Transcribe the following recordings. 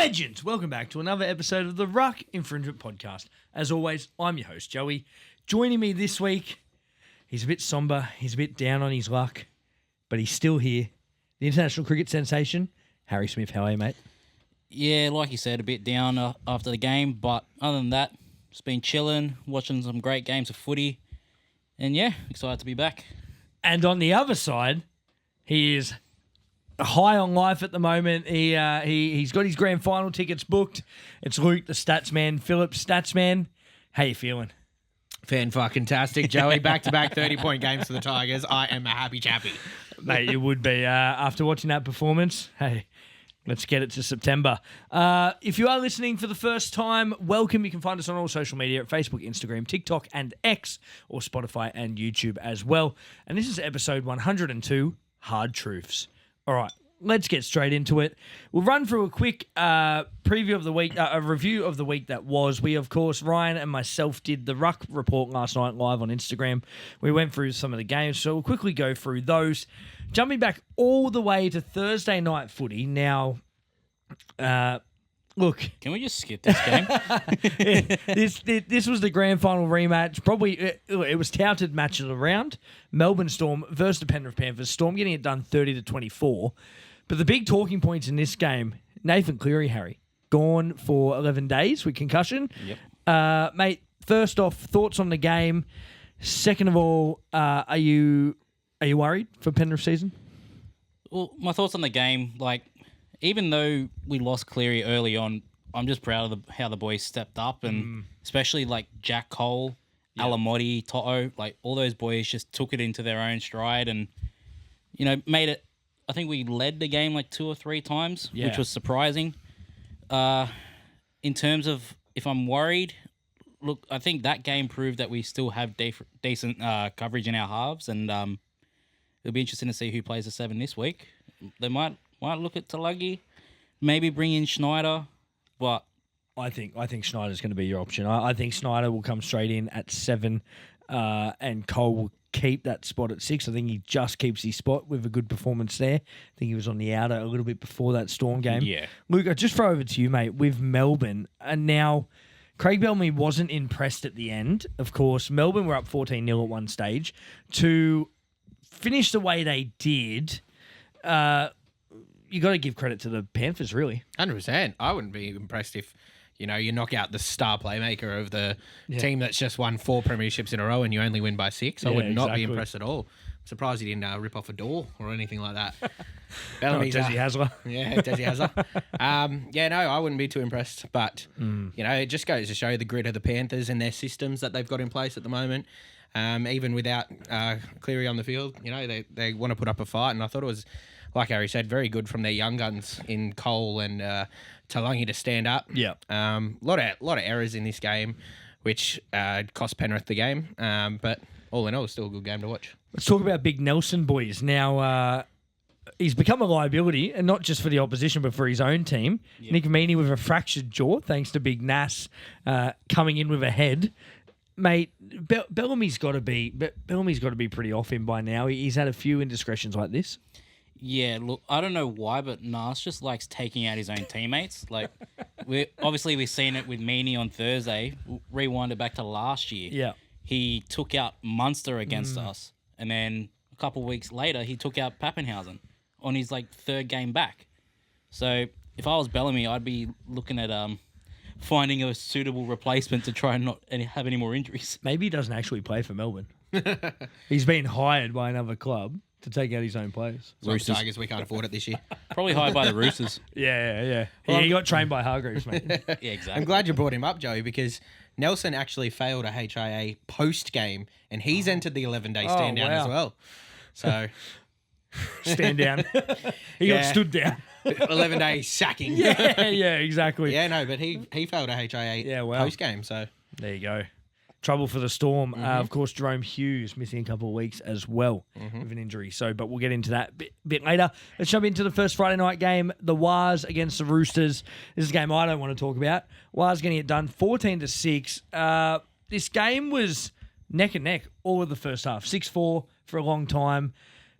Legends, welcome back to another episode of the Ruck Infringement Podcast. As always, I'm your host, Joey. Joining me this week, he's a bit somber, he's a bit down on his luck, but he's still here. The international cricket sensation, Harry Smith. How are you, mate? Yeah, like you said, a bit down after the game, but other than that, just been chilling, watching some great games of footy, and yeah, excited to be back. And on the other side, he is high on life at the moment. He's got his grand final tickets booked. It's Luke, the stats man, Philip, stats man. How you feeling? Fan-fucking-tastic, Joey. Back-to-back 30-point games for the Tigers. I am a happy chappy. Mate, you would be. After watching that performance, hey, let's get it to September. If you are listening for the first time, welcome. You can find us on all social media at Facebook, Instagram, TikTok, and X, or Spotify and YouTube as well. And this is episode 102, Hard Truths. All right, let's get straight into it. We'll run through a quick preview of the week, a review of the week that was. We, of course, Ryan and myself did the Ruck Report last night live on Instagram. We went through some of the games, so we'll quickly go through those. Jumping back all the way to Thursday night footy. Now, look. Can we just skip this game? This was the grand final rematch. Probably it was touted match of the round. Melbourne Storm versus the Penrith Panthers. Storm getting it done 30-24. But the big talking points in this game, Nathan Cleary, Harry, gone for 11 days with concussion. Yep. Mate, first off, thoughts on the game. Second of all, are you worried for Penrith season? Well, my thoughts on the game, like, even though we lost Cleary early on, I'm just proud of how the boys stepped up, and especially like Jack Cole, Alamotti, Toto, like all those boys just took it into their own stride and, you know, made it. I think we led the game like 2 or 3 times, which was surprising. In terms of if I'm worried, look, I think that game proved that we still have decent coverage in our halves, and it'll be interesting to see who plays the 7 this week. They might look at Talagi, maybe bring in Schneider, but I think Schneider's going to be your option. I think Schneider will come straight in at 7, and Cole will keep that spot at 6. I think he just keeps his spot with a good performance there. I think he was on the outer a little bit before that Storm game. Yeah. Luke, I'll just throw over to you, mate, with Melbourne. And now, Craig Bellamy wasn't impressed at the end. Of course, Melbourne were up 14-0 at one stage. To finish the way they did, you got to give credit to the Panthers, really. 100%. I wouldn't be impressed if, you know, you knock out the star playmaker of the team that's just won 4 premierships in a row and you only win by 6. I would not be impressed at all. I'm surprised he didn't rip off a door or anything like that. Bellamy's Desi Hasler. Yeah, Desi Hasler. No, I wouldn't be too impressed. But, you know, it just goes to show the grit of the Panthers and their systems that they've got in place at the moment. Even without Cleary on the field, you know, they want to put up a fight. And I thought it was, like Harry said, very good from their young guns in Cole and Talangi to stand up. Yeah. Lot of errors in this game, which cost Penrith the game. But all in all, it's still a good game to watch. Let's talk about Big Nelson, boys. Now, he's become a liability, and not just for the opposition, but for his own team. Yep. Nick Meaney with a fractured jaw, thanks to Big Nas coming in with a head. Mate, Bellamy's got to be pretty off him by now. He's had a few indiscretions like this. yeah, look, I don't know why, but Nas just likes taking out his own teammates. Like, we've seen it with Meaney on Thursday. Rewind it back to last year. Yeah. He took out Munster against us, and then a couple of weeks later, he took out Pappenhausen on his like 3rd game back. So if I was Bellamy, I'd be looking at finding a suitable replacement to try and not have any more injuries. Maybe he doesn't actually play for Melbourne. He's been hired by another club to take out his own players. Roosters. Tigers, we can't afford it this year. Probably hired by the Roosters. Yeah. He got trained by Hargreaves, mate. Yeah, exactly. I'm glad you brought him up, Joey, because Nelson actually failed a HIA post-game, and he's entered the 11-day stand-down as well. So... Stand down. He got stood down. 11-day sacking. Yeah, exactly. Yeah, no, but he failed a HIA post-game, so... There you go. Trouble for the Storm. Of course, Jerome Hughes missing a couple of weeks as well with an injury. But we'll get into that a bit later. Let's jump into the first Friday night game, the Wars against the Roosters. This is a game I don't want to talk about. Wars getting it done 14-6. This game was neck and neck all of the first half. 6-4 for a long time.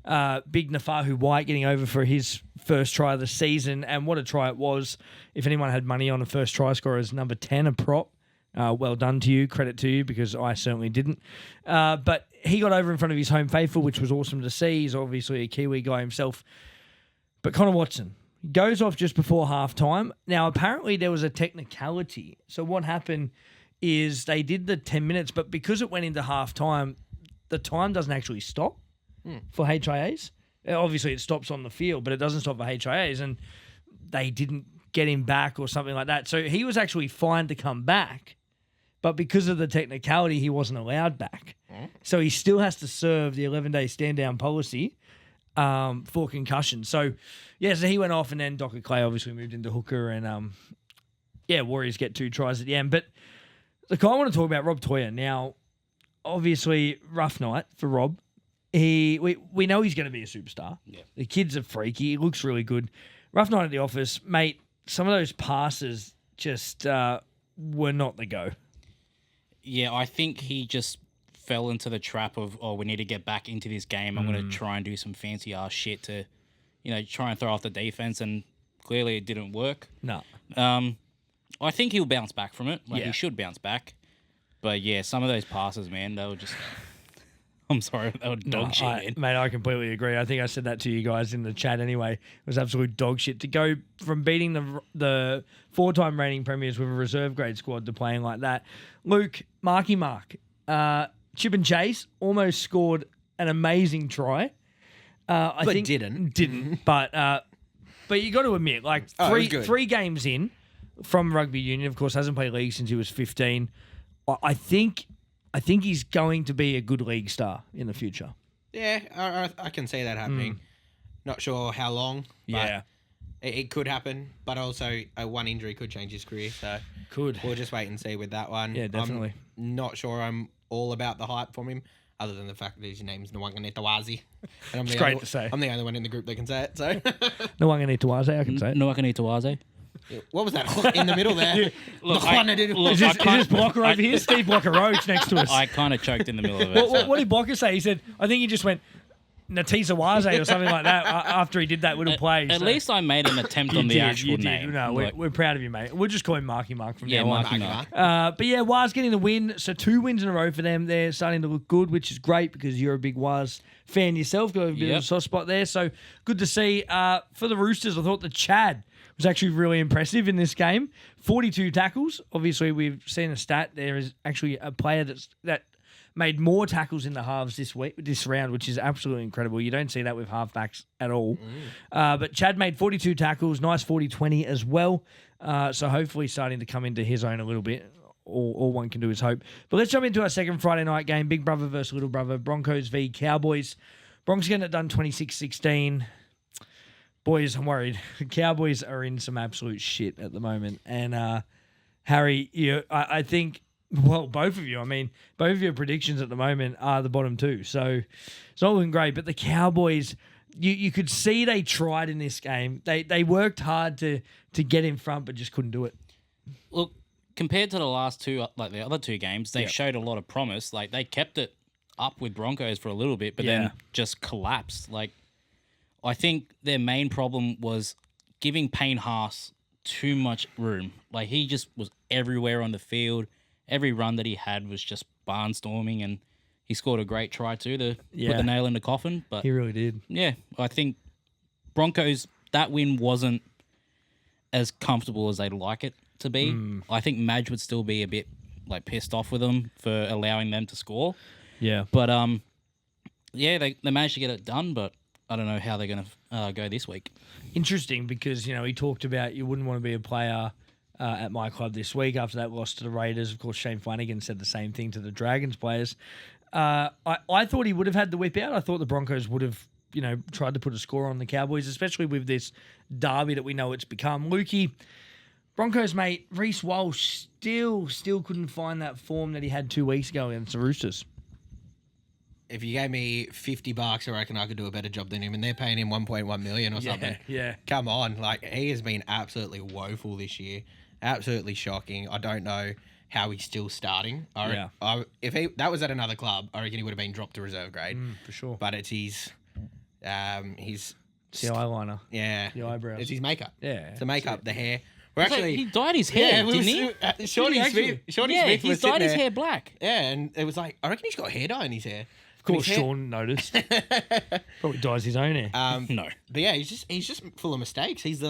Big Nafahu White getting over for his first try of the season, and what a try it was. If anyone had money on a first try scorer as number 10, a prop, well done to you, credit to you, because I certainly didn't. But he got over in front of his home faithful, which was awesome to see. He's obviously a Kiwi guy himself. But Connor Watson goes off just before halftime. Now, apparently there was a technicality. So what happened is they did the 10 minutes, but because it went into halftime, the time doesn't actually stop for HIAs. Obviously, it stops on the field, but it doesn't stop for HIAs, and they didn't get him back or something like that. So he was actually fine to come back, but because of the technicality, he wasn't allowed back. So he still has to serve the 11-day stand-down policy for concussion. So, so he went off, and then Docker Clay obviously moved into hooker, and, Warriors get 2 tries at the end. But the guy I want to talk about, Rob Toyer. Now, obviously, rough night for Rob. We know he's going to be a superstar. Yeah. The kid's a freaky. He looks really good. Rough night at the office. Mate, some of those passes just were not the go. Yeah, I think he just fell into the trap of, we need to get back into this game. I'm going to try and do some fancy ass shit to, try and throw off the defense, and clearly it didn't work. No. I think he'll bounce back from it. He should bounce back. But some of those passes, man, they were just... I'm sorry, they were dog shit, man. Mate, I completely agree. I think I said that to you guys in the chat anyway. It was absolute dog shit. To go from beating the 4-time reigning premiers with a reserve grade squad to playing like that. Luke, Marky Mark, Chip and Chase almost scored an amazing try. I think didn't. But you got to admit, like three games in from rugby union, of course, hasn't played league since he was 15. I think he's going to be a good league star in the future. Yeah, I can see that happening. Not sure how long. But it could happen. But also, one injury could change his career. So we'll just wait and see with that one. Yeah, definitely. I'm not sure I'm all about the hype from him, other than the fact that his name's Nwanganetawazi. It's great to say. I'm the only one in the group that can say it. So Nwanganetawazi, I can say it. Nwanganetawazi. What was that in the middle there? Is this Blocker over here? Steve Blocker Roach next to us. I kind of choked in the middle of it. What did Blocker say? He said, I think he just went Natisawaze or something like that after he did that little play. At least I made an attempt on the actual name. No, we're proud of you, mate. We'll just call him Marky Mark from now on. Marky Mark. But Waz getting the win. So 2 wins in a row for them. They're starting to look good, which is great because you're a big Waz fan yourself. Got a bit of a soft spot there. So good to see. For the Roosters, I thought the Chad was actually really impressive in this game. 42 tackles. Obviously, we've seen a stat. There is actually a player that made more tackles in the halves this round, which is absolutely incredible. You don't see that with halfbacks at all. But Chad made 42 tackles, nice 40-20 as well. So hopefully starting to come into his own a little bit. All one can do is hope. But let's jump into our second Friday night game. Big brother versus little brother. Broncos v Cowboys. Broncos getting it done 26-16. Boys, I'm worried. The Cowboys are in some absolute shit at the moment. And Harry, I think... Well, both of you. I mean, both of your predictions at the moment are the bottom 2. So it's not looking great. But the Cowboys, you could see they tried in this game. They worked hard to get in front, but just couldn't do it. Look, compared to the last 2, like the other 2 games, they showed a lot of promise. Like, they kept it up with Broncos for a little bit, but then just collapsed. Like, I think their main problem was giving Payne Haas too much room. Like, he just was everywhere on the field. Every run that he had was just barnstorming, and he scored a great try too to put the nail in the coffin. But he really did. Yeah, I think Broncos, that win wasn't as comfortable as they'd like it to be. I think Madge would still be a bit like pissed off with them for allowing them to score. Yeah. But they managed to get it done, but I don't know how they're going to go this week. Interesting because, he talked about you wouldn't want to be a player at my club this week after that loss to the Raiders. Of course, Shane Flanagan said the same thing to the Dragons players. I thought he would have had the whip out. I thought the Broncos would have, tried to put a score on the Cowboys, especially with this derby that we know it's become. Lukey, Broncos mate, Reece Walsh still couldn't find that form that he had 2 weeks ago against the Roosters. If you gave me $50, I reckon I could do a better job than him, and they're paying him $1.1 million or something. Yeah. Come on, like he has been absolutely woeful this year. Absolutely shocking. I don't know how he's still starting. If that was at another club, I reckon he would have been dropped to reserve grade for sure. But it's his He's It's the eyeliner. yeah, The eyebrows. It's his makeup. Yeah. It's the makeup, the hair. We're It's like actually he dyed his hair, didn't he? Shorty Did he Smith. actually? Shorty Yeah, Smith he was dyed sitting his there. hair black. Yeah, and it was like I reckon he's got hair dye in his hair. Of course, Sean noticed. Probably dyes his own hair. No. But yeah, he's just full of mistakes. He's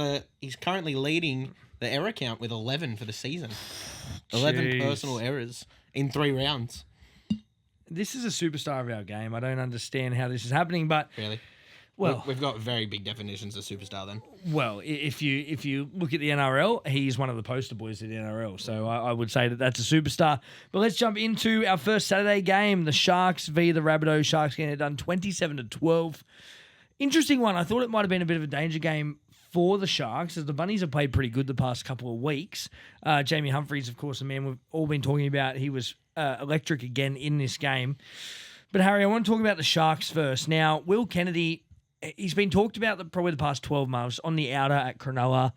currently leading the error count with 11 for the season. 11 Jeez. personal errors in 3 rounds. This is a superstar of our game. I don't understand how this is happening, but Really? well, We've got very big definitions of superstar then. well, if you look at the NRL, he's one of the poster boys of the NRL. So I would say that that's a superstar. But let's jump into our first Saturday game: the Sharks v the Rabbitohs. Sharks getting it done 27-12. Interesting one. I thought it might have been a bit of a danger game for the Sharks, as the Bunnies have played pretty good the past couple of weeks. Jamie Humphries, of course, a man we've all been talking about. He was electric again in this game. But Harry, I want to talk about the Sharks first. Now, Will Kennedy, he's been talked about probably the past 12 months on the outer at Cronulla.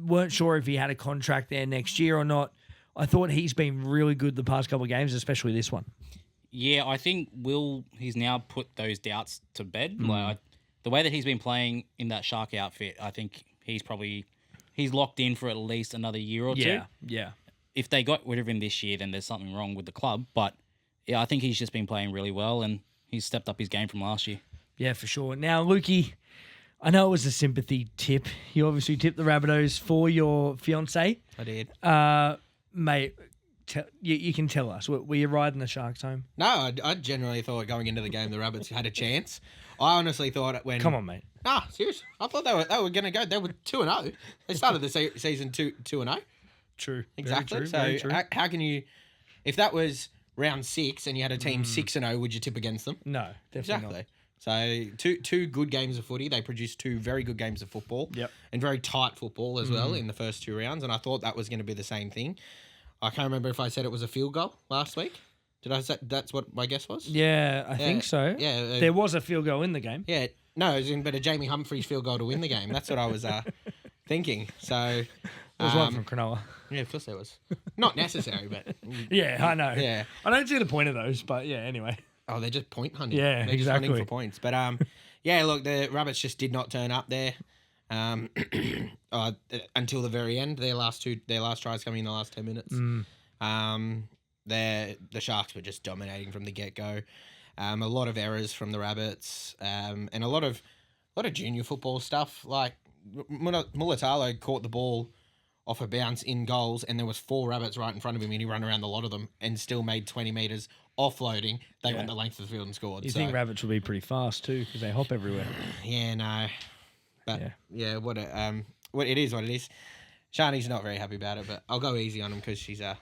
Weren't sure if he had a contract there next year or not. I thought he's been really good the past couple of games, especially this one. Yeah, I think he's now put those doubts to bed. Like the way that he's been playing in that Shark outfit, I think he's locked in for at least another year or two. Yeah. If they got rid of him this year, then there's something wrong with the club. But yeah, I think he's just been playing really well, and he's stepped up his game from last year. Yeah, for sure. Now, Lukey, I know it was a sympathy tip. You obviously tipped the Rabbitohs for your fiancée. I did. Mate, you can tell us. Were you riding the Sharks home? No, I generally thought going into the game the Rabbits had a chance. I honestly thought when... Come on, mate. Nah, serious. I thought they were going to go. They were 2-0. They started the season 2-0. True. Exactly. Very true. How can you... If that was round 6 and you had a team 6-0, would you tip against them? No, definitely Exactly. So two good games of footy. They produced 2 very good games of football. Yep. And very tight football as well in the first 2 rounds. And I thought that was going to be the same thing. I can't remember if I said it was a field goal last week. Did I say that's what my guess was? not. Yeah, I think so. Yeah. There was a field goal in the game. Yeah. No, it was but a Jamie Humphries field goal to win the game. That's what I was thinking. So There was one from Cronulla. yeah, of course there was. Not necessary, but Yeah, I know. yeah. I don't see the point of those, but yeah, anyway. Oh, they're just point hunting. Yeah, they're just hunting exactly. for points. But yeah, look, the Rabbits just did not turn up there. Until the very end, their last tries coming in the last 10 minutes. The Sharks were just dominating from the get go. A lot of errors from the Rabbits, and a lot of junior football stuff. Like Mulatalo caught the ball off a bounce in goals, and there was 4 Rabbits right in front of him, and he ran around a lot of them and still made 20 meters offloading. They went the length of the field and scored. You think rabbits will be pretty fast too because they hop everywhere. Yeah, no. But yeah, what it is, what it is. Shani's not very happy about it, but I'll go easy on him because she's a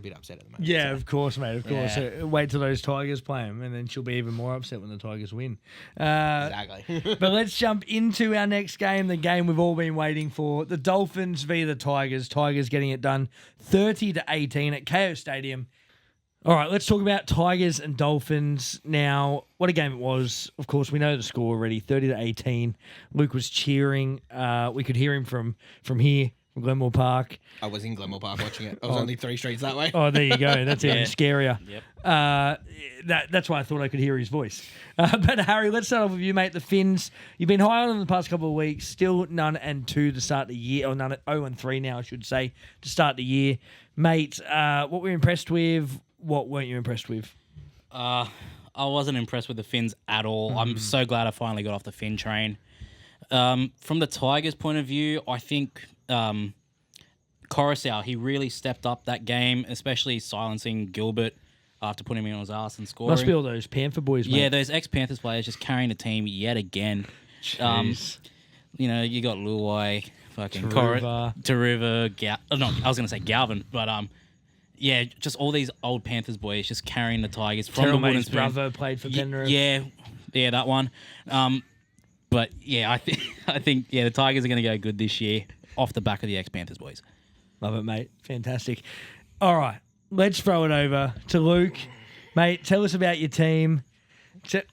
bit upset at the moment. Yeah, so. of course, mate. Of course. Yeah. Wait till those Tigers play him, and then she'll be even more upset when the Tigers win. Exactly. But let's jump into our next game, the game we've all been waiting for: the Dolphins v the Tigers. Tigers getting it done 30-18 at KO Stadium. All right, let's talk about Tigers and Dolphins. Now, what a game it was. Of course, we know the score already, 30-18. Luke was cheering. We could hear him from here, from Glenmore Park. I was in Glenmore Park watching it. I was only 3 streets that way. Oh, there you go. That's even scarier. Yep. That's why I thought I could hear his voice. But Harry, let's start off with you, mate. The Finns, you've been high on them the past couple of weeks. Still 0-2 to start the year, or 0-3 now, I should say, to start the year. Mate, what were you impressed with? What weren't you impressed with? I wasn't impressed with the Finns at all. I'm so glad I finally got off the Finn train. From the Tigers' point of view, I think Coruscant, he really stepped up that game, especially silencing Gilbert after putting him on his ass and scoring. Must be all those Panther boys, mate. Yeah, those ex-Panthers players just carrying the team yet again. Jeez. You got Luai, fucking Taruva. Taruva, I was going to say Galvin, but yeah, just all these old Panthers boys just carrying the Tigers from the wooden spoon. brother played for Penrith. Yeah, that one. But yeah, I think the Tigers are going to go good this year off the back of the ex-Panthers boys. Love it, mate. Fantastic. All right, let's throw it over to Luke. Mate, tell us about your team. Did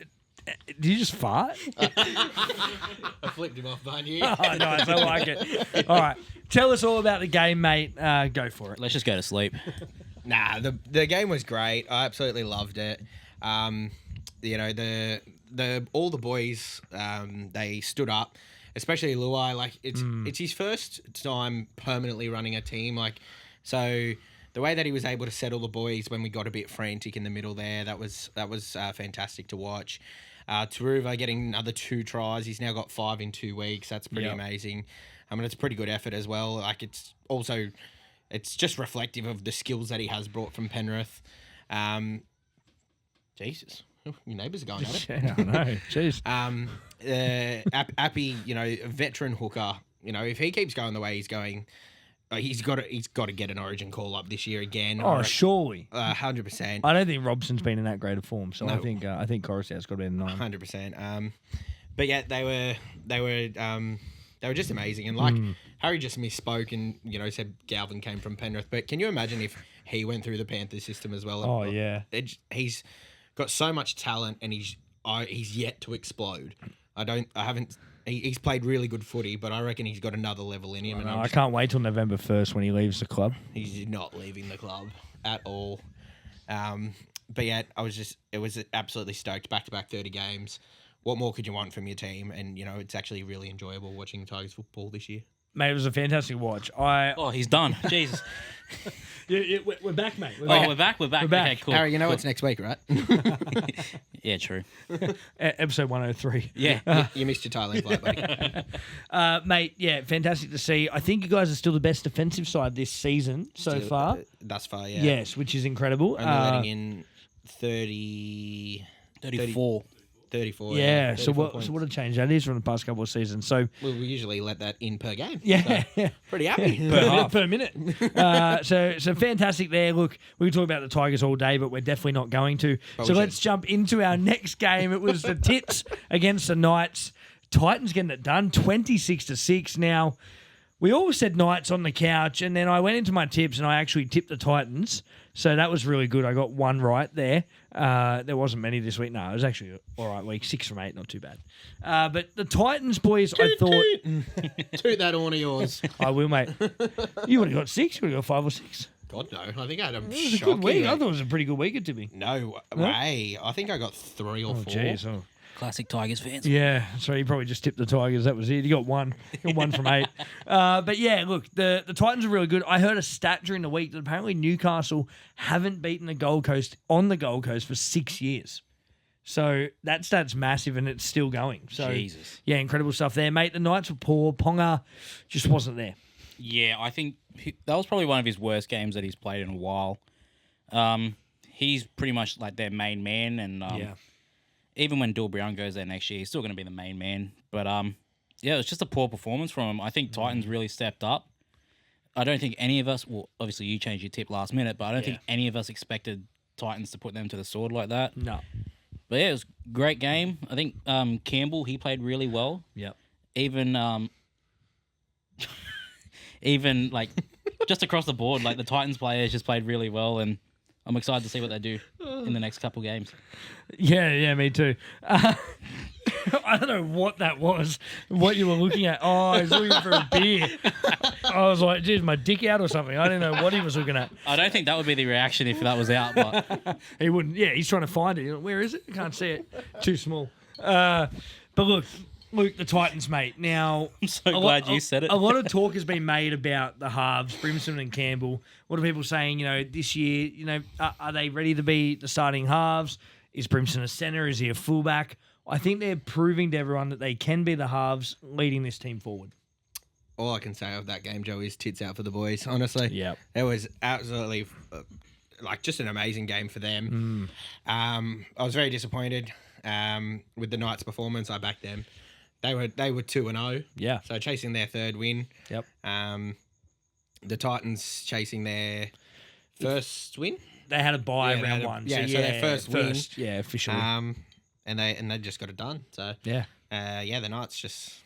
you just fart? I flipped him off behind you. Oh, nice. I like it. All right. Tell us all about the game, mate. Go for it. Let's just go to sleep. Nah, the game was great. I absolutely loved it. The all the boys, they stood up, especially Luai. Like it's his first time permanently running a team. Like so. The way that he was able to settle the boys when we got a bit frantic in the middle there, that was fantastic to watch. Taruva getting another 2 tries. He's now got 5 in 2 weeks. That's pretty amazing. I mean, it's a pretty good effort as well. Like it's just reflective of the skills that he has brought from Penrith. Jesus, your neighbours are going at it. Yeah, I know. Jeez. Appy, a veteran hooker. If he keeps going the way he's going. He's got to get an Origin call up this year again. Oh, surely. 100%. I don't think Robson's been in that great of form, so No. I think Coruscant's got to be in 9. 100%. But yeah, they were just amazing. And like Harry just misspoke and said Galvin came from Penrith. But can you imagine if he went through the Panthers system as well? Oh yeah. He's got so much talent and he's yet to explode. He's played really good footy, but I reckon he's got another level in him. And I can't wait till November 1st when he leaves the club. He's not leaving the club at all. But yeah, it was absolutely stoked. Back-to-back 30 games. What more could you want from your team? And, it's actually really enjoyable watching Tigers football this year. Mate, it was a fantastic watch. Oh, he's done. Jesus. We're back, mate. We're back. We're back. Okay, cool. Harry, it's next week, right? Yeah, true. Episode 103. Yeah. You missed your Thailand flight, buddy. Mate, yeah, fantastic to see. I think you guys are still the best defensive side this season so far. Thus far, yeah. Yes, which is incredible. Only letting in 34. 34. Yeah, 34 so points. what a change that is from the past couple of seasons. So we usually let that in per game. Yeah. So pretty happy. per minute. So fantastic there. Look, we can talk about the Tigers all day, but we're definitely not going to. But so we let's should. jump into our next game. It was the Tits against the Knights. Titans getting it done, 26-6. Now, we all said Knights on the couch, and then I went into my tips and I actually tipped the Titans. So that was really good. I got one right there. There wasn't many this week. No, it was actually all right week. 6 from 8, not too bad. But the Titans, boys, I thought... Toot that horn of yours. I will, mate. You would have got 6. You would have got 5 or 6. God, no. I think I had a It was a shocking... good week. I thought it was a pretty good week at Tipping. No way. I think I got 3 or 4. Jeez. Oh. Classic Tigers fans. Yeah, so you probably just tipped the Tigers. That was it. You got 1. You got 1 from 8. But yeah, look, the Titans are really good. I heard a stat during the week that apparently Newcastle haven't beaten the Gold Coast on the Gold Coast for 6 years. So that stat's massive and it's still going. So Jesus. Yeah, incredible stuff there, mate. The Knights were poor. Ponga just wasn't there. Yeah, I think that was probably one of his worst games that he's played in a while. He's pretty much like their main man, and even when Dill Brown goes there next year, he's still going to be the main man. But yeah, it was just a poor performance from him. I think Titans really stepped up. I don't think any of us, well, obviously you changed your tip last minute, but I don't think any of us expected Titans to put them to the sword like that. No. But yeah, it was a great game. I think Campbell, he played really well. Yep. Even even like just across the board, like the Titans players just played really well, and I'm excited to see what they do in the next couple games. Yeah, me too. I don't know what that was, what you were looking at. Oh, I was looking for a beer. I was like, geez, my dick out or something. I didn't know what he was looking at. I don't think that would be the reaction if that was out, but He wouldn't. Yeah, he's trying to find it. Where is it? I can't see it. Too small. But look, the Titans, mate. Now, I'm so glad you said it. A lot of talk has been made about the halves, Brimson and Campbell. What are people saying, this year, are they ready to be the starting halves? Is Brimson a centre? Is he a fullback? I think they're proving to everyone that they can be the halves leading this team forward. All I can say of that game, Joe, is tits out for the boys, honestly. Yep. It was absolutely, just an amazing game for them. I was very disappointed with the Knights' performance. I backed them. They were 2-0. Yeah. So chasing their 3rd win. Yep. The Titans chasing their first win. They had a bye Yeah, they round had a- 1. yeah, so their first win. Yeah, officially. And they just got it done. So yeah. The Knights just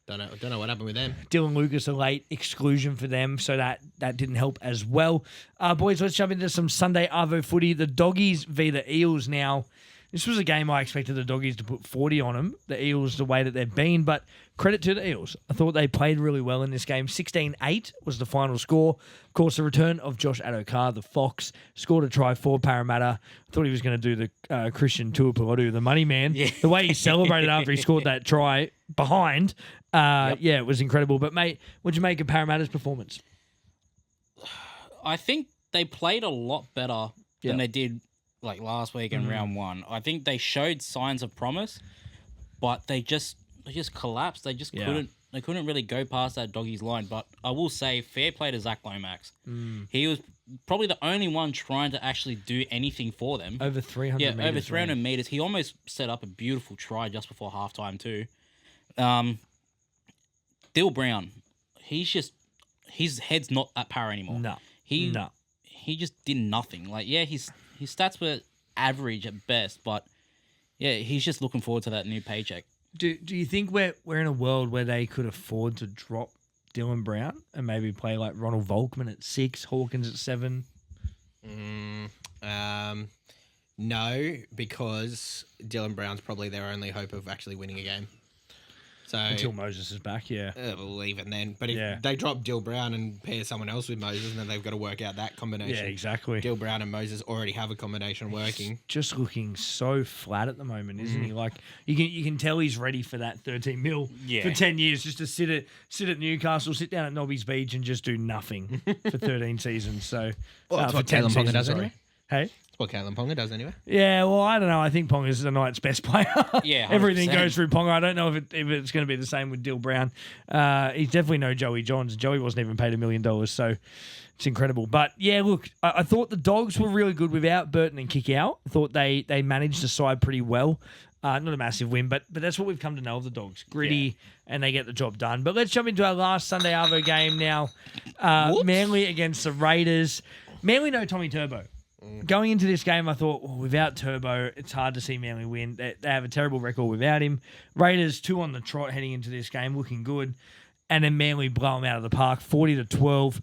don't know what happened with them. Dylan Lucas, a late exclusion for them, so that didn't help as well. Boys, let's jump into some Sunday Arvo footy. The Doggies v the Eels now. This was a game I expected the Doggies to put 40 on them. The Eels, the way that they've been, but credit to the Eels. I thought they played really well in this game. 16-8 was the final score. Of course, the return of Josh Adokar, the Fox, scored a try for Parramatta. I thought he was going to do the Christian Tuipulotu, the money man. Yeah. The way he celebrated after he scored that try behind, it was incredible. But, mate, what'd you make of Parramatta's performance? I think they played a lot better than they did like last week in round one. I think they showed signs of promise, but they just collapsed. They just couldn't really go past that Doggies line. But I will say, fair play to Zach Lomax. He was probably the only one trying to actually do anything for them. Over 300 meters. Yeah, over 300 meters. He almost set up a beautiful try just before halftime too. Dill Brown, his head's not at Para anymore. No. He just did nothing. Like, yeah, his stats were average at best, but yeah, he's just looking forward to that new paycheck. Do you think we're in a world where they could afford to drop Dylan Brown and maybe play like Ronald Volkman at 6, Hawkins at 7? No, because Dylan Brown's probably their only hope of actually winning a game. So Until Moses is back, yeah. Well, even then. But if they drop Dill Brown and pair someone else with Moses, then they've got to work out that combination. Yeah, exactly. Dill Brown and Moses already have a combination working. Just looking so flat at the moment, isn't he? Like you can tell he's ready for that 13 mil for 10 years, just to sit at Newcastle, sit down at Nobby's Beach, and just do nothing for 13 seasons. So that's what Taylor Ponga does anyway. Hey. What Caitlin Ponga does anyway. Yeah, well, I don't know. I think Ponga is the night's best player. Yeah, 100%. Everything goes through Ponga. I don't know if it's going to be the same with Dill Brown. He's definitely no Joey Johns. Joey wasn't even paid $1 million, so it's incredible. But yeah, look, I thought the Dogs were really good without Burton and Kickout. I thought they managed the side pretty well. Not a massive win, but that's what we've come to know of the Dogs. Gritty, and they get the job done. But let's jump into our last Sunday Arvo game now. Manly against the Raiders. Manly no Tommy Turbo. Going into this game, I thought, without Turbo, it's hard to see Manly win. They have a terrible record without him. Raiders 2 on the trot heading into this game, looking good. And then Manly blow them out of the park, 40-12.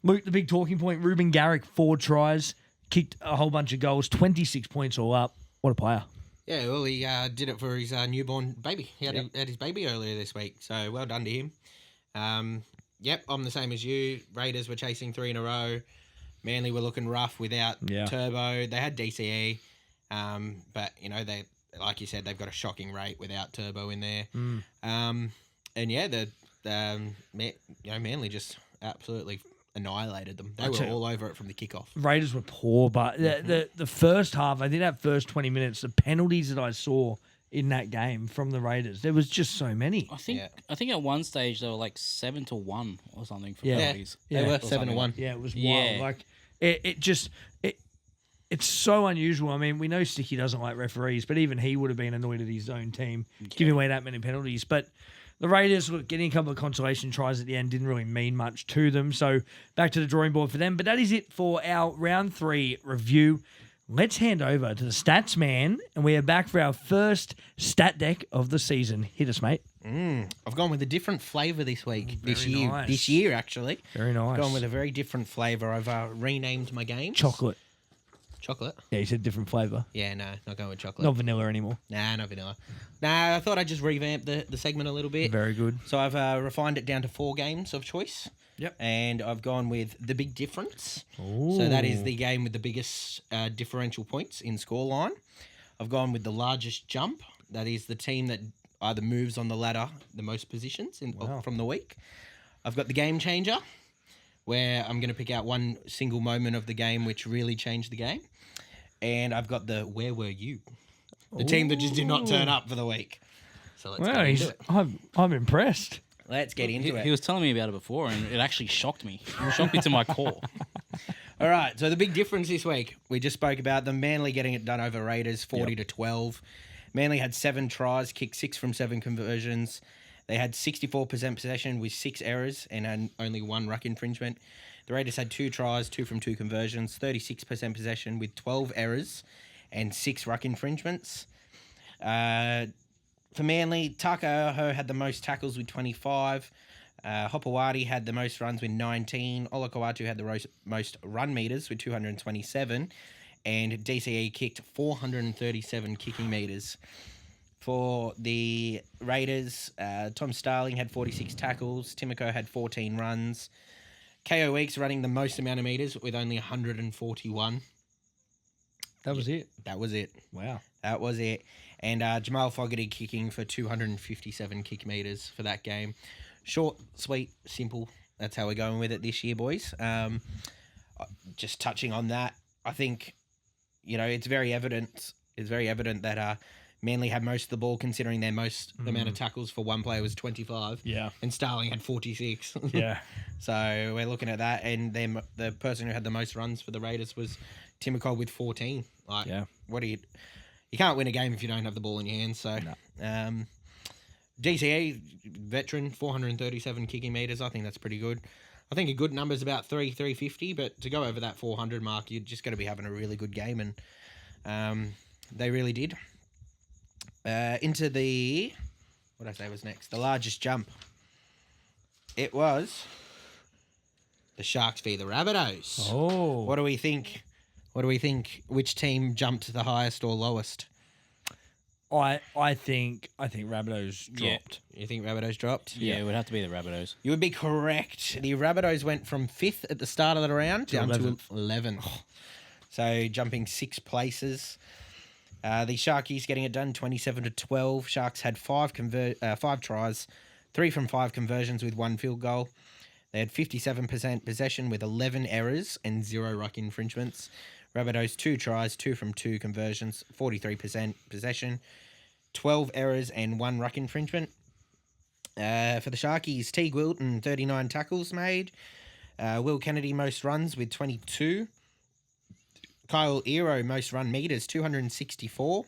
Luke, the big talking point, Ruben Garrick, 4 tries, kicked a whole bunch of goals, 26 points all up. What a player. Yeah, well, he did it for his newborn baby. He had his baby earlier this week, so well done to him. I'm the same as you. Raiders were chasing 3 in a row. Manly were looking rough without Turbo. They had DCE, but they, like you said, they've got a shocking rate without Turbo in there. Manly just absolutely annihilated them. They were all over it from the kickoff. Raiders were poor, but the first half, I think that first 20 minutes, the penalties that I saw in that game from the Raiders, there was just so many. I think at one stage they were like 7-1 or something for penalties. They were 7-1. Yeah, it was wild. Like it's so unusual. I mean, we know Sticky doesn't like referees, but even he would have been annoyed at his own team giving away that many penalties. But the Raiders, getting a couple of consolation tries at the end didn't really mean much to them. So back to the drawing board for them. But that is it for our round 3 review. Let's hand over to the stats man, and we are back for our first stat deck of the season. Hit us, mate. I've gone with a different flavour this week. This year, actually. Very nice. I've gone with a very different flavour. I've renamed my games. Chocolate. Chocolate? Yeah, you said different flavour. Yeah, no, not going with chocolate. Not vanilla anymore. Nah, not vanilla. Nah, I thought I'd just revamp the segment a little bit. Very good. So I've refined it down to 4 games of choice. Yep. And I've gone with the big difference. Ooh. So that is the game with the biggest differential points in scoreline. I've gone with the largest jump. That is the team that either moves on the ladder the most positions from the week. I've got the game changer, where I'm going to pick out one single moment of the game which really changed the game. And I've got the where were you? The team that just did not turn up for the week. So let's get into it. I'm impressed. Let's get into it. He was telling me about it before, and it actually shocked me. It shocked me to my core. All right, so the big difference this week, we just spoke about them. Manly getting it done over Raiders, 40-12. Manly had 7 tries, kicked 6 from 7 conversions. They had 64% possession with 6 errors and had only 1 ruck infringement. The Raiders had 2 tries, 2 from 2 conversions, 36% possession with 12 errors and 6 ruck infringements. For Manly, Takaho had the most tackles with 25. Hopewadi had the most runs with 19. Olakau'atu had the most run meters with 227. and DCE kicked 437 kicking metres. For the Raiders, Tom Starling had 46 tackles. Timoko had 14 runs. KO Weeks running the most amount of metres with only 141. That was it. That was it. Wow. That was it. And Jamal Fogarty kicking for 257 kick metres for that game. Short, sweet, simple. That's how we're going with it this year, boys. Just touching on that, I think, it's very evident. It's very evident that Manly had most of the ball, considering their most amount of tackles for one player was 25. Yeah. And Starling had 46. Yeah. So we're looking at that, and then the person who had the most runs for the Raiders was Timoko with 14. Like, Yeah. what do you can't win a game if you don't have the ball in your hands. So, DCA veteran 437 kicking meters. I think that's pretty good. I think a good number is about 350, but to go over that 400 mark, you're just going to be having a really good game, and they really did. Into the what did I say was next? The largest jump. It was the Sharks v the Rabbitohs. Oh. What do we think? What do we think? Which team jumped the highest or lowest? I think Rabbitohs dropped. You think Rabbitohs dropped? Yeah, it would have to be the Rabbitohs. You would be correct. The Rabbitohs went from 5th at the start of the round down to 11th. So jumping 6 places. The Sharkies getting it done 27-12. Sharks had 5 tries, 3 from 5 conversions with 1 field goal. They had 57% possession with 11 errors and 0 ruck infringements. Rabbitohs 2 tries, 2 from 2 conversions, 43% possession, 12 errors and 1 ruck infringement. For the Sharkies, Teague Wilton 39 tackles made. Will Kennedy most runs with 22. Kyle Ero most run meters 264.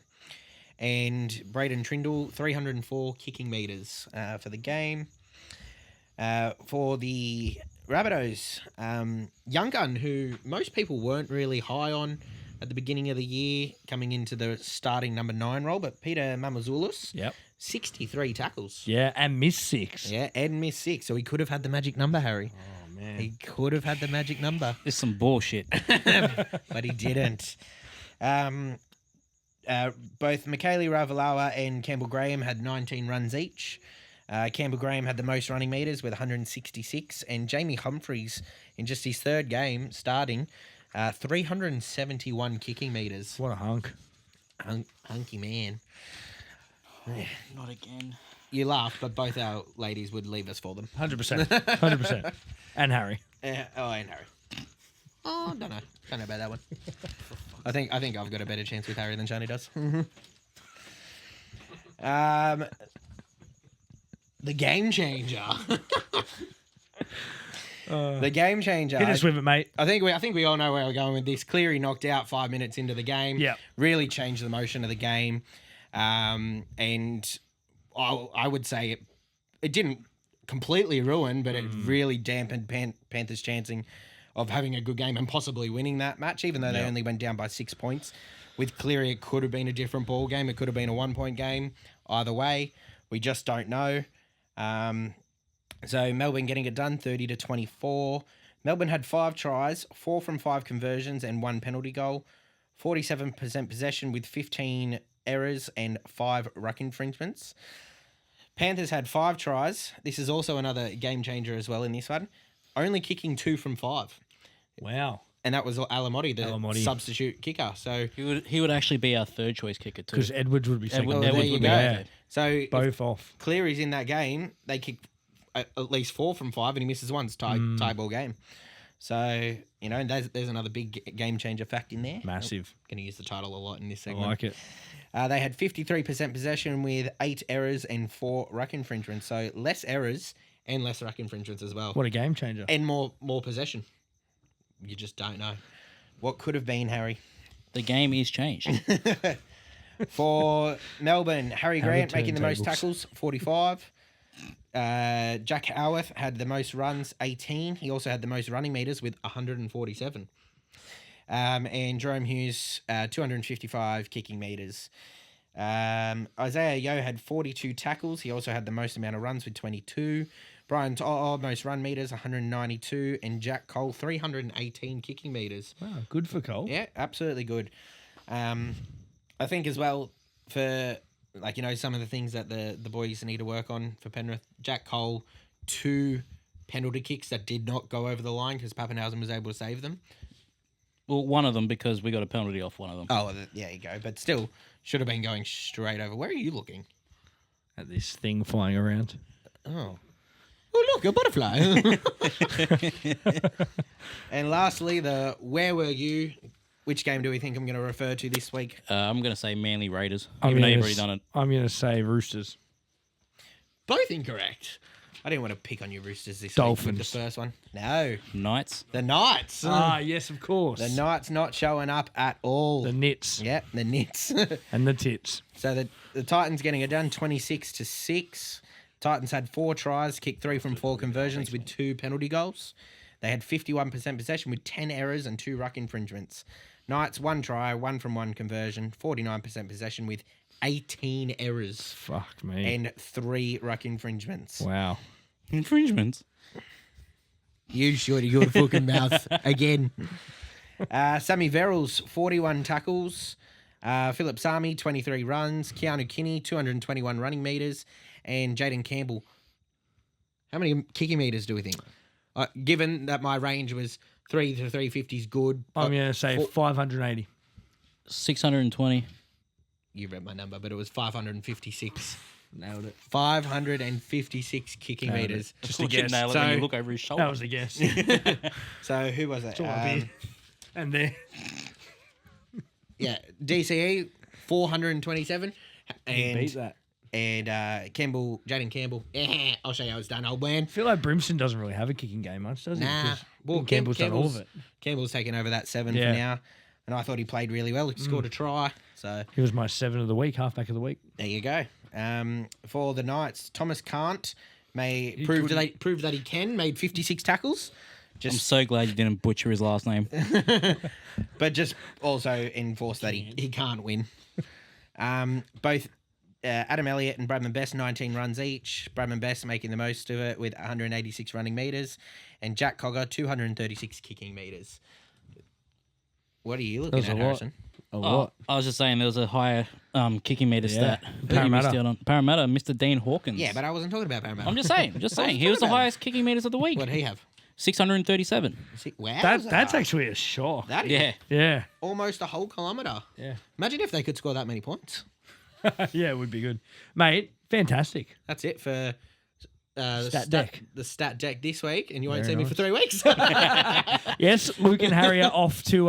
And Braden Trindle 304 kicking meters for the game. For the Rabbitohs, Young Gun, who most people weren't really high on at the beginning of the year, coming into the starting number 9 role, but Peter Mamazoulis, 63 tackles. Yeah, and missed 6. Yeah, and missed 6, so he could have had the magic number, Harry. Oh, man. He could have had the magic number. This is some bullshit. But he didn't. Both Michaeli Ravalawa and Campbell Graham had 19 runs each. Campbell Graham had the most running meters with 166, and Jamie Humphreys, in just his 3rd game starting, 371 kicking meters. What a hunk. Hunky man. Not again. You laugh, but both our ladies would leave us for them. 100%. 100%. And Harry. And Harry. Oh, don't know about that one. I think I've got a better chance with Harry than Shani does. The game changer. The game changer. Hit us with it, mate. I think we all know where we're going with this. Cleary knocked out 5 minutes into the game. Yeah. Really changed the motion of the game. And I would say it didn't completely ruin, but it really dampened Panthers' chancing of having a good game and possibly winning that match, even though they only went down by 6 points. With Cleary, it could have been a different ball game. It could have been a 1-point game. Either way, we just don't know. So Melbourne getting it done, 30-24. Melbourne had 5 tries, 4 from 5 conversions and 1 penalty goal. 47% possession with 15 errors and 5 ruck infringements. Panthers had 5 tries. This is also another game changer as well in this one. Only kicking 2 from 5. Wow. And that was Alamotti, the substitute kicker. So He would actually be our 3rd choice kicker too. Because Edwards would be second. there you go. Yeah. So Both off. Cleary's in that game. They kicked at least 4 from 5, and he misses one. It's tie ball game. So there's another big game changer fact in there. Massive. Going to use the title a lot in this I segment. like it. They had 53% possession with 8 errors and 4 ruck infringements. So less errors and less ruck infringements as well. What a game changer. And more possession. You just don't know. What could have been, Harry? The game is changed. For Melbourne, Harry Grant making the most turntables. tackles, 45. Jack Howarth had the most runs, 18. He also had the most running meters with 147. And Jerome Hughes, 255 kicking meters. Isaiah Yeo had 42 tackles. He also had the most amount of runs with 22. Brian Todd, most run meters, 192, and Jack Cole, 318 kicking meters. Wow, good for Cole. Yeah, absolutely good. I think as well for some of the things that the boys need to work on for Penrith. Jack Cole, 2 penalty kicks that did not go over the line because Pappenhausen was able to save them. Well, one of them because we got a penalty off one of them. Oh, yeah, you go. But still, should have been going straight over. Where are you looking? At this thing flying around. Oh, look, a butterfly. And lastly, the where were you? Which game do we think I'm going to refer to this week? I'm going to say Manly Raiders. I'm Even though gonna you've already done it. I'm going to say Roosters. Both incorrect. I didn't want to pick on you Roosters this Dolphins. week with the first one. No. Knights. The Knights. Yes, of course. The Knights not showing up at all. The Nits. Yep, the Nits. And the Tits. So the Titans getting it done 26-6. Titans had 4 tries, kicked 3 from 4 conversions with 2 penalty goals. They had 51% possession with 10 errors and 2 ruck infringements. Knights 1 try, 1 from 1 conversion, 49% possession with 18 errors. Fuck me. And 3 ruck infringements. Wow. Infringements. You shut your fucking mouth again. Sammy Verrills, 41 tackles. Philip Sami, 23 runs. Keanu Kinney, 221 running meters. And Jaden Campbell. How many kicking meters do we think? Given that my range was 3 to 350 is good. I'm going to say 580. 620. You read my number, but it was 556. Nailed it. 556 kicking Nailed it. meters. Just Look a guess. at Nail it when you look over his shoulder. That was a guess. So who was it? And there. Yeah, DCE 427. He beat that. And Jaden Campbell. I'll show you how it's done, old man. I feel like Brimson doesn't really have a kicking game much, does he? Nah. 'Cause Well, Campbell's done all of it. Campbell's taken over that 7 Yeah. for now. And I thought he played really well. He scored a try. So He was my 7 of the week, halfback of the week. there you go. For the Knights, Thomas Kant proved that he can, made 56 tackles. I'm so glad you didn't butcher his last name. But just also enforced that he can't win. Both Adam Elliott and Bradman Best, 19 runs each. Bradman Best making the most of it with 186 running meters. And Jack Cogger, 236 kicking meters. What are you looking That's at, a lot. Harrison? A lot. I was just saying there was a higher kicking meter stat. that you Parramatta. missed out on. Parramatta, Mr. Dean Hawkins. Yeah, but I wasn't talking about Parramatta. I'm just saying. He was the highest kicking meters of the week. What did he have? 637. Wow. That's actually a shock. That is Yeah. Yeah. almost a whole kilometre. Yeah. Imagine if they could score that many points. Yeah, it would be good. Mate, fantastic. That's it for the Stat deck. The stat deck this week, and you won't Very see me nice. for 3 weeks. Yes, Luke and Harry are off to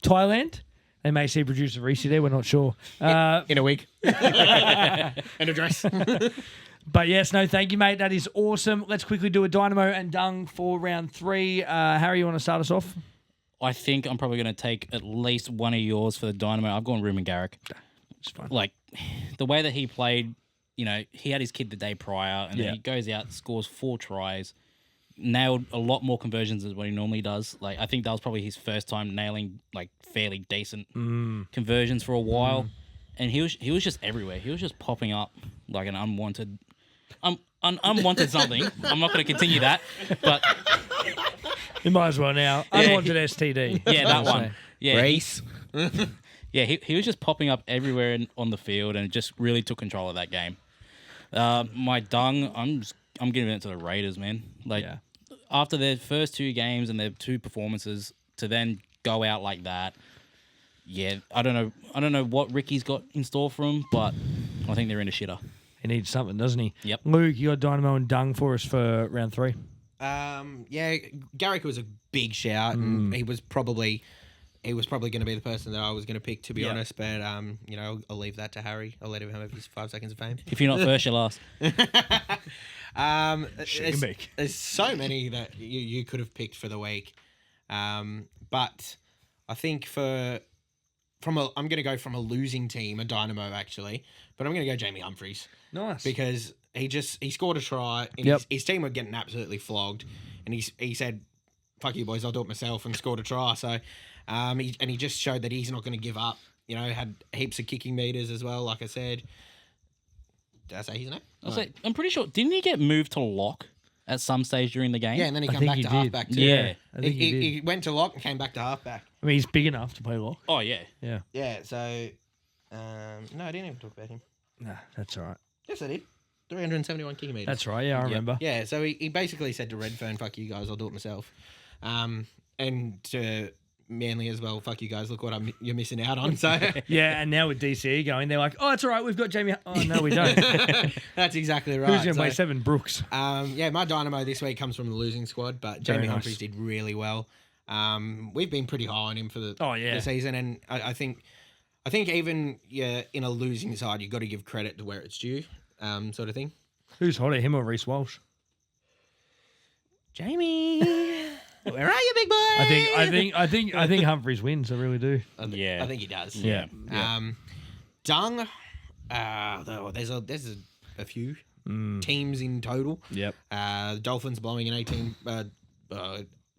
Thailand. They may see producer Reese there. We're not sure. In a week. And a dress. But yes, no, thank you, mate. That is awesome. Let's quickly do a Dynamo and Dung for round 3. Harry, you want to start us off? I think I'm probably going to take at least one of yours for the Dynamo. I've gone Ruben Garrick. It's fine. Like, the way that he played, he had his kid the day prior, and then he goes out, scores 4 tries, nailed a lot more conversions than what he normally does. Like, I think that was probably his first time nailing, like, fairly decent conversions for a while. And he was just everywhere. He was just popping up like an unwanted something. I'm not going to continue that, but You might as well now. Unwanted STD. yeah, that one. Yeah, Race. Yeah, he was just popping up everywhere on the field and just really took control of that game. My dung, I'm giving it to the Raiders, man. Like, after their first 2 games and their 2 performances, to then go out like that, yeah, I don't know what Ricky's got in store for him, but I think they're in a shitter. He needs something, doesn't he? Yep. Luke, you got Dynamo and Dung for us for round 3. Yeah, Garrick was a big shout, and he was probably going to be the person that I was going to pick, to be honest. But I'll leave that to Harry. I'll let him have his 5 seconds of fame. If you're not first, you're last. There's so many that you could have picked for the week, but I think I'm going to go from a losing team, a Dynamo actually, but I'm going to go Jamie Humphries. Nice. Because he scored a try and his team were getting absolutely flogged, and he said, "Fuck you boys, I'll do it myself," and scored a try. So, he just showed that he's not going to give up. Had heaps of kicking meters as well. Like I said, did I say his name? I'm pretty sure. Didn't he get moved to lock? at some stage during the game? Yeah, and then he I came think back he to did. halfback too. Yeah. I think he did. He went to lock and came back to halfback. I mean, he's big enough to play lock. Oh, yeah. Yeah. Yeah, so no, I didn't even talk about him. Nah, that's all right. Yes, I did. 371 kicking meters. That's right. Yeah, I remember. Yeah, so he basically said to Redfern, "Fuck you guys, I'll do it myself," and to Manly as well. "Fuck you guys, look what you're missing out on." So Yeah, and now with DCE going, they're like, "Oh, it's all right. We've got Jamie." Oh no, we don't. that's exactly right. Who's going to play So, 7? Brooks. yeah, my dynamo this week comes from the losing squad, but Very Jamie nice. Humphries did really well. We've been pretty high on him for the yeah. the season, and I think even in a losing side, you've got to give credit to where it's due, sort of thing. Who's hotter, him or Reece Walsh? Jamie, where are you, big boy? I think Humphries wins. I really do. I think he does. Yeah. Dung. There's a few teams in total. Yep. Dolphins blowing an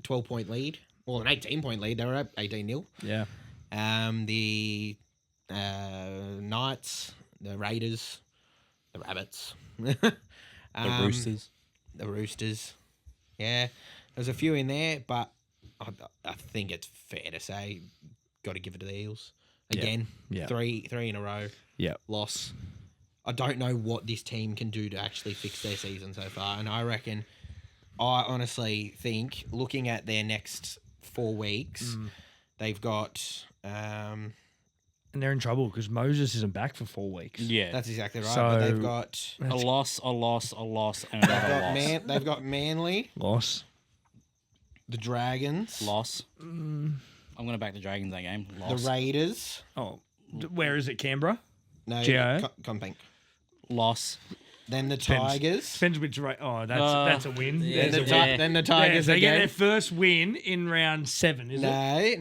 12-point lead. Well, an 18-point lead. They were up 18-0. Yeah. The Knights, the Raiders, the Rabbits, The Roosters. the Roosters. Yeah, there's a few in there, but I think it's fair to say, got to give it to the Eels again. Yeah. Three in a row. Yeah. Loss. I don't know what this team can do to actually fix their season so far, and I honestly think, looking at their next 4 weeks, they've got. And they're in trouble because Moses isn't back for 4 weeks. Yeah. That's exactly right. So- but they've got. a loss, and another loss. They've got Manly, Loss. the Dragons, Loss. I'm going to back the Dragons that game. Loss. the Raiders. Oh, where is it? Canberra? No, GIO? Combank. Loss. Then the Depends. Tigers. Depends which rate. Oh, that's a win. yeah, There's a the win. Then the Yeah, Tigers they get again. their first win in round 7, is it?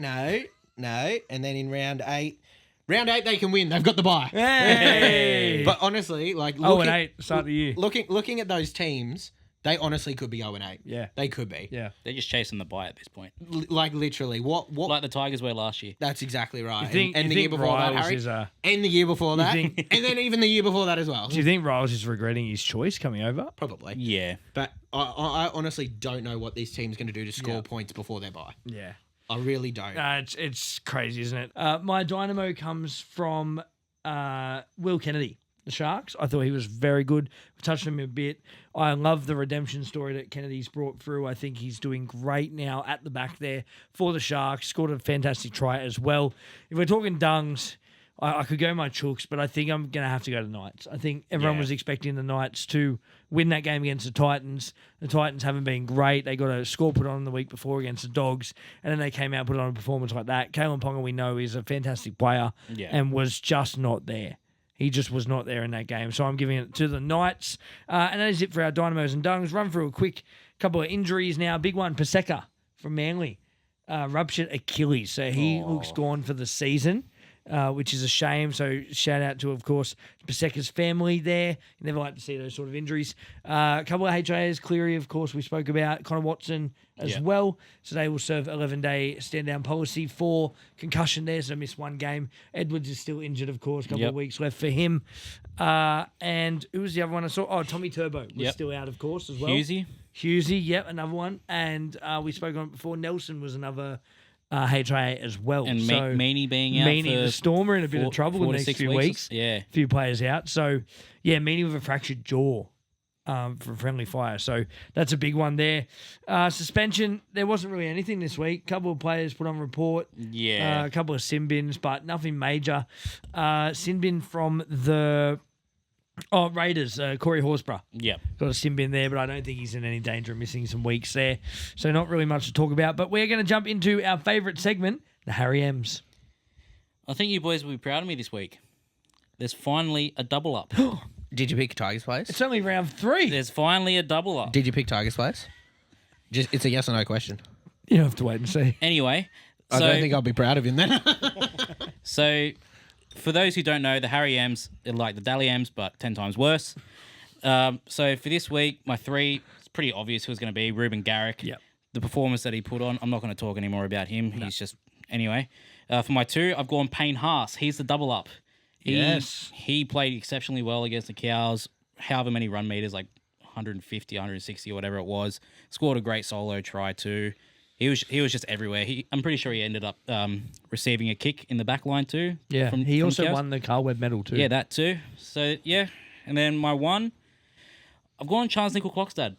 No. And then in round 8 they can win. They've got the bye. Hey! But honestly, like 0-8 start of the year. looking at those teams, they honestly could be 0-8. Yeah. They could be. Yeah. They're just chasing the bye at this point. Like literally, what? Like the Tigers were last year. That's exactly right. You think, and you the year think before that, Riles Harry, is and the year before that, think- and then even the year before that as well. do you think Riles is regretting his choice coming over? Probably. Yeah. But I honestly don't know what this team's going to do to score Yeah. points before their bye. Yeah. I really don't. It's crazy, isn't it? My dynamo comes from Will Kennedy, the Sharks. I thought he was very good. We touched on him a bit. I love the redemption story that Kennedy's brought through. I think he's doing great now at the back there for the Sharks. Scored a fantastic try as well. If we're talking dungs, I could go my chooks, but I think I'm going to have to go to Knights. I think everyone Yeah. was expecting the Knights to win that game against the Titans. The Titans haven't been great. They got a score put on the week before against the Dogs, and then they came out and put on a performance like that. Kalen Ponga, we know, is a fantastic player Yeah. and was just not there. He just was not there in that game. So I'm giving it to the Knights. And that is it for our Dynamos and Dungs. Run through a quick couple of injuries now. Big one, Paseka from Manly. Ruptured Achilles. So he looks gone for the season. Which is a shame. So shout out to, of course, Paseka's family there. You never like to see those sort of injuries. A couple of HIAs, Cleary, of course, we spoke about. Connor Watson as well. So they will serve 11-day stand-down policy for concussion there. So missed one game. Edwards is still injured, of course. A couple of weeks left for him. And who was the other one I saw? Oh, Tommy Turbo was still out, of course, as well. Hughesy, yep, another one. And we spoke on it before. Nelson was another HIA as well. And so Meaney being out Meaney, for the Stormer, in a bit of trouble in the next 6 few weeks. Yeah. Few players out. So, yeah, Meaney with a fractured jaw for friendly fire. So that's a big one there. Suspension, there wasn't really anything this week. Couple of players put on report. Yeah. A couple of sin bins, but nothing major. Sin bin from the Raiders, Corey Horsburgh. Yep. Got a sin bin there, but I don't think he's in any danger of missing some weeks there. So not really much to talk about. But we're going to jump into our favourite segment, the Harry M's. I think you boys will be proud of me this week. There's finally a double up. Did you pick Tigers place? It's only round 3. There's finally a double up. Did you pick Tigers place? It's a yes or no question. You have to wait and see. Anyway, I don't think I'll be proud of him then. So, for those who don't know, the Harry M's are like the Dally M's, but 10 times worse. So, for this week, my 3, it's pretty obvious who's going to be Ruben Garrick. Yep. The performance that he put on, I'm not going to talk anymore about him. He's just... Anyway, for my 2, I've gone Payne Haas. He's the double up. Yes. He played exceptionally well against the Cows. However many run meters, like 150, 160 or whatever it was. Scored a great solo try too. He was just everywhere. I'm pretty sure he ended up receiving a kick in the back line too. Yeah, he also won the Carl Webb medal too. Yeah, that too. So, yeah. And then my one, I've gone Charles Nickel-Clockstad.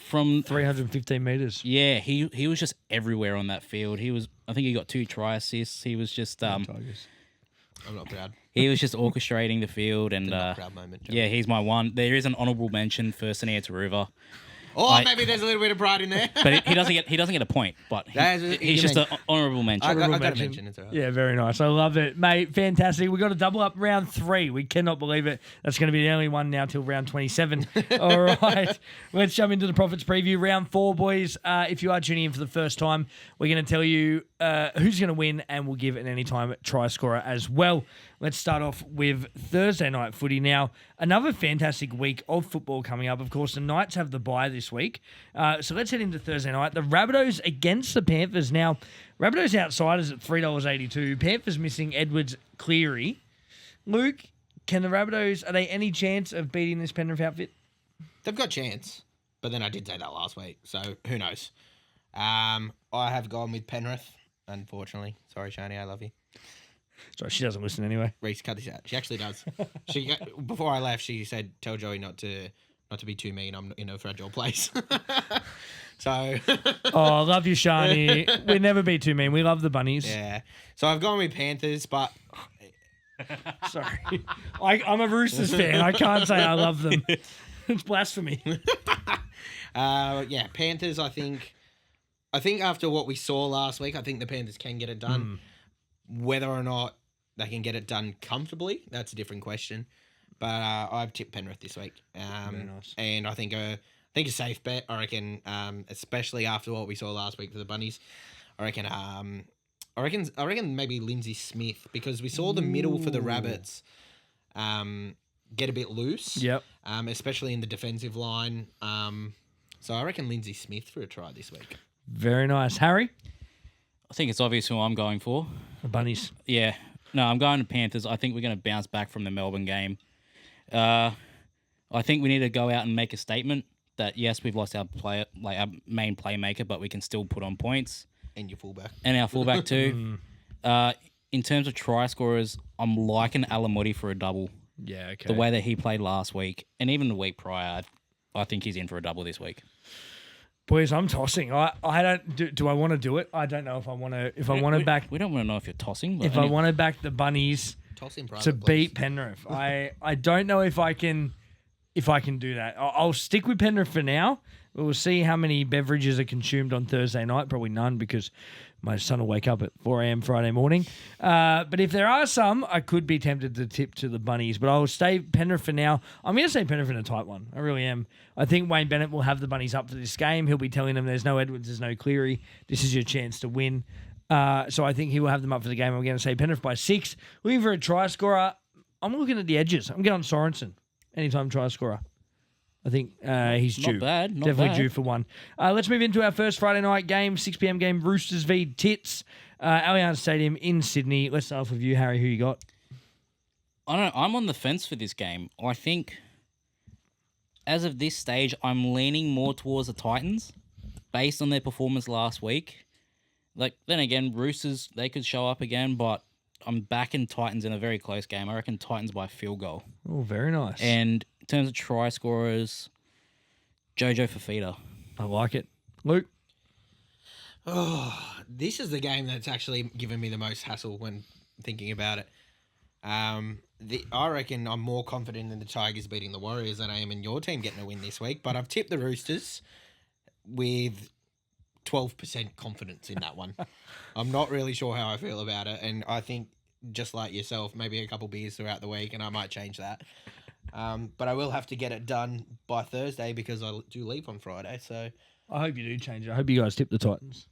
From 315 metres. Yeah, he was just everywhere on that field. I think he got 2 try assists. He was just Tigers. I'm not proud. he was just orchestrating the field and Not proud moment. Joe. yeah, he's my one. There is an honourable mention for Sania Taruva. Oh, maybe there's a little bit of pride in there. But he doesn't get a point. But he's just an honourable mention. I got a mention. mention. It's all right. Yeah, very nice. I love it, mate. Fantastic. We've got to double up round 3. We cannot believe it. That's going to be the only one now till round 27. All right. Let's jump into the Profits preview. Round 4, boys. If you are tuning in for the first time, we're going to tell you who's going to win, and we'll give an anytime try scorer as well. Let's start off with Thursday night footy. Now, another fantastic week of football coming up. Of course, the Knights have the bye this week. So let's head into Thursday night. The Rabbitohs against the Panthers. Now, Rabbitohs outsiders at $3.82. Panthers missing Edwards Cleary. Luke, can the Rabbitohs, are they any chance of beating this Penrith outfit? They've got chance, but then I did say that last week, so who knows? I have gone with Penrith, unfortunately. Sorry, Shani, I love you. Sorry, she doesn't listen anyway. Reese, cut this out. She actually does. Before I left, she said, "Tell Joey not to be too mean. I'm in a fragile place." So. Oh, love you, Shani. We never be too mean. We love the bunnies. Yeah. So I've gone with Panthers, but. Sorry. I'm a Roosters fan. I can't say I love them. It's blasphemy. Yeah, Panthers, I think after what we saw last week, I think the Panthers can get it done. Whether or not they can get it done comfortably, that's a different question. But I've tipped Penrith this week. Very nice. And I think a safe bet, I reckon, especially after what we saw last week for the Bunnies. I reckon maybe Lindsay Smith, because we saw the middle for the Rabbits get a bit loose. Yep. Especially in the defensive line. So I reckon Lindsay Smith for a try this week. Very nice. Harry? I think it's obvious who I'm going for. The bunnies. Yeah. No, I'm going to Panthers. I think we're going to bounce back from the Melbourne game. I think we need to go out and make a statement that, yes, we've lost our our main playmaker, but we can still put on points. And your fullback. And our fullback too. In terms of try scorers, I'm liking Alamotti for a double. Yeah, okay. The way that he played last week, and even the week prior, I think he's in for a double this week. Boys, I'm tossing. I don't. Do I want to do it? I don't know if I want to. If I want to back. We don't want to know if you're tossing. But If I want to back the bunnies Toss in private, to please. beat Penrith, I don't know if I can. If I can do that, I'll stick with Penrith for now. We'll see how many beverages are consumed on Thursday night. Probably none, because my son will wake up at 4 a.m. Friday morning. But if there are some, I could be tempted to tip to the bunnies. But I'll stay Penrith for now. I'm going to say Penrith in a tight one. I really am. I think Wayne Bennett will have the bunnies up for this game. He'll be telling them there's no Edwards, there's no Cleary. This is your chance to win. So I think he will have them up for the game. I'm going to say Penrith by 6. Looking for a try scorer. I'm looking at the edges. I'm going Sorensen. Anytime try scorer. I think he's due. Not bad. Definitely due for one. Let's move into our first Friday night game, 6 p.m. game, Roosters v Tits, Allianz Stadium in Sydney. Let's start off with you, Harry. Who you got? I don't know. I'm on the fence for this game. I think, as of this stage, I'm leaning more towards the Titans, based on their performance last week. Then again, Roosters, they could show up again, but I'm backing Titans in a very close game. I reckon Titans by a field goal. Oh, very nice. And in terms of try scorers, Jojo Fafita. I like it. Luke? Oh, this is the game that's actually given me the most hassle when thinking about it. I reckon I'm more confident in the Tigers beating the Warriors than I am in your team getting a win this week, but I've tipped the Roosters with 12% confidence in that one. I'm not really sure how I feel about it, and I think, just like yourself, maybe a couple beers throughout the week, and I might change that. But I will have to get it done by Thursday because I do leave on Friday. So I hope you do change it. I hope you guys tip the Titans.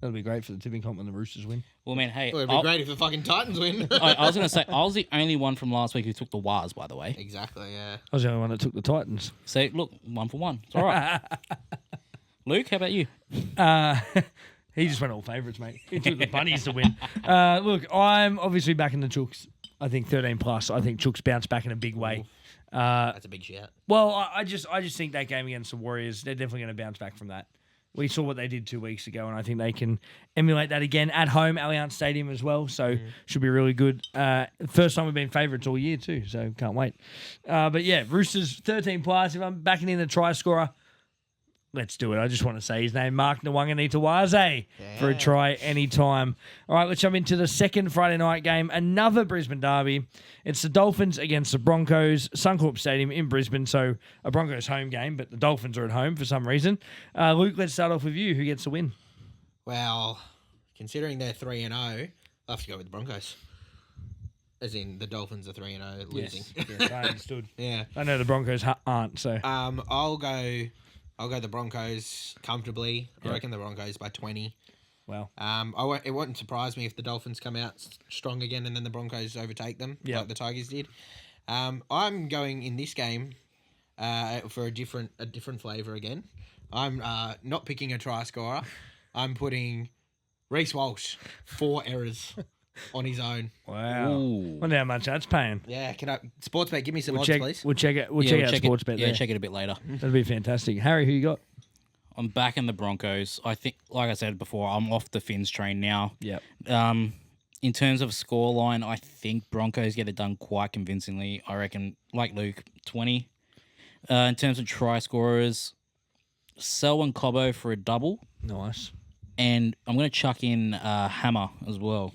That'll be great for the tipping comp when the Roosters win. Well, man, hey. it'd be great if the fucking Titans win. I was going to say, I was the only one from last week who took the Wars, by the way. Exactly, yeah. I was the only one that took the Titans. So, look, 1 for 1. It's all right. Luke, how about you? He just went all favourites, mate. He took the bunnies to win. Look, I'm obviously backing the Chooks. I think 13 plus. I think Chook's bounced back in a big way. That's a big shout. Well, I just think that game against the Warriors, they're definitely going to bounce back from that. We saw what they did 2 weeks ago, and I think they can emulate that again at home, Allianz Stadium as well. So should be really good. First time we've been favourites all year too, so can't wait. But yeah, Roosters 13 plus. If I'm backing in the try scorer, let's do it. I just want to say his name, Mark Nwanganitawaze, for a try anytime. All right, let's jump into the second Friday night game, another Brisbane derby. It's the Dolphins against the Broncos, Suncorp Stadium in Brisbane. So a Broncos home game, but the Dolphins are at home for some reason. Luke, let's start off with you. Who gets the win? Well, considering they're 3-0, I have to go with the Broncos. As in, the Dolphins are 3-0 losing. Yes, I understood. Yeah. I know the Broncos aren't, so. I'll go the Broncos comfortably. I reckon the Broncos by 20. Wow. It wouldn't surprise me if the Dolphins come out strong again and then the Broncos overtake them, like the Tigers did. I'm going in this game for a different flavour again. I'm not picking a try scorer. I'm putting Reece Walsh 4 errors on his own. Wow. Wonder how much that's paying. Yeah, Sportsbet, give me some odds, please. We'll check it. We'll check out Sportsbet. Yeah, check it a bit later. That'd be fantastic. Harry, who you got? I'm back in the Broncos. I think, like I said before, I'm off the Finns train now. Yep. In terms of scoreline, I think Broncos get it done quite convincingly. I reckon, like Luke, 20. In terms of try scorers, Selwyn Cobbo for a double. Nice. And I'm going to chuck in Hammer as well.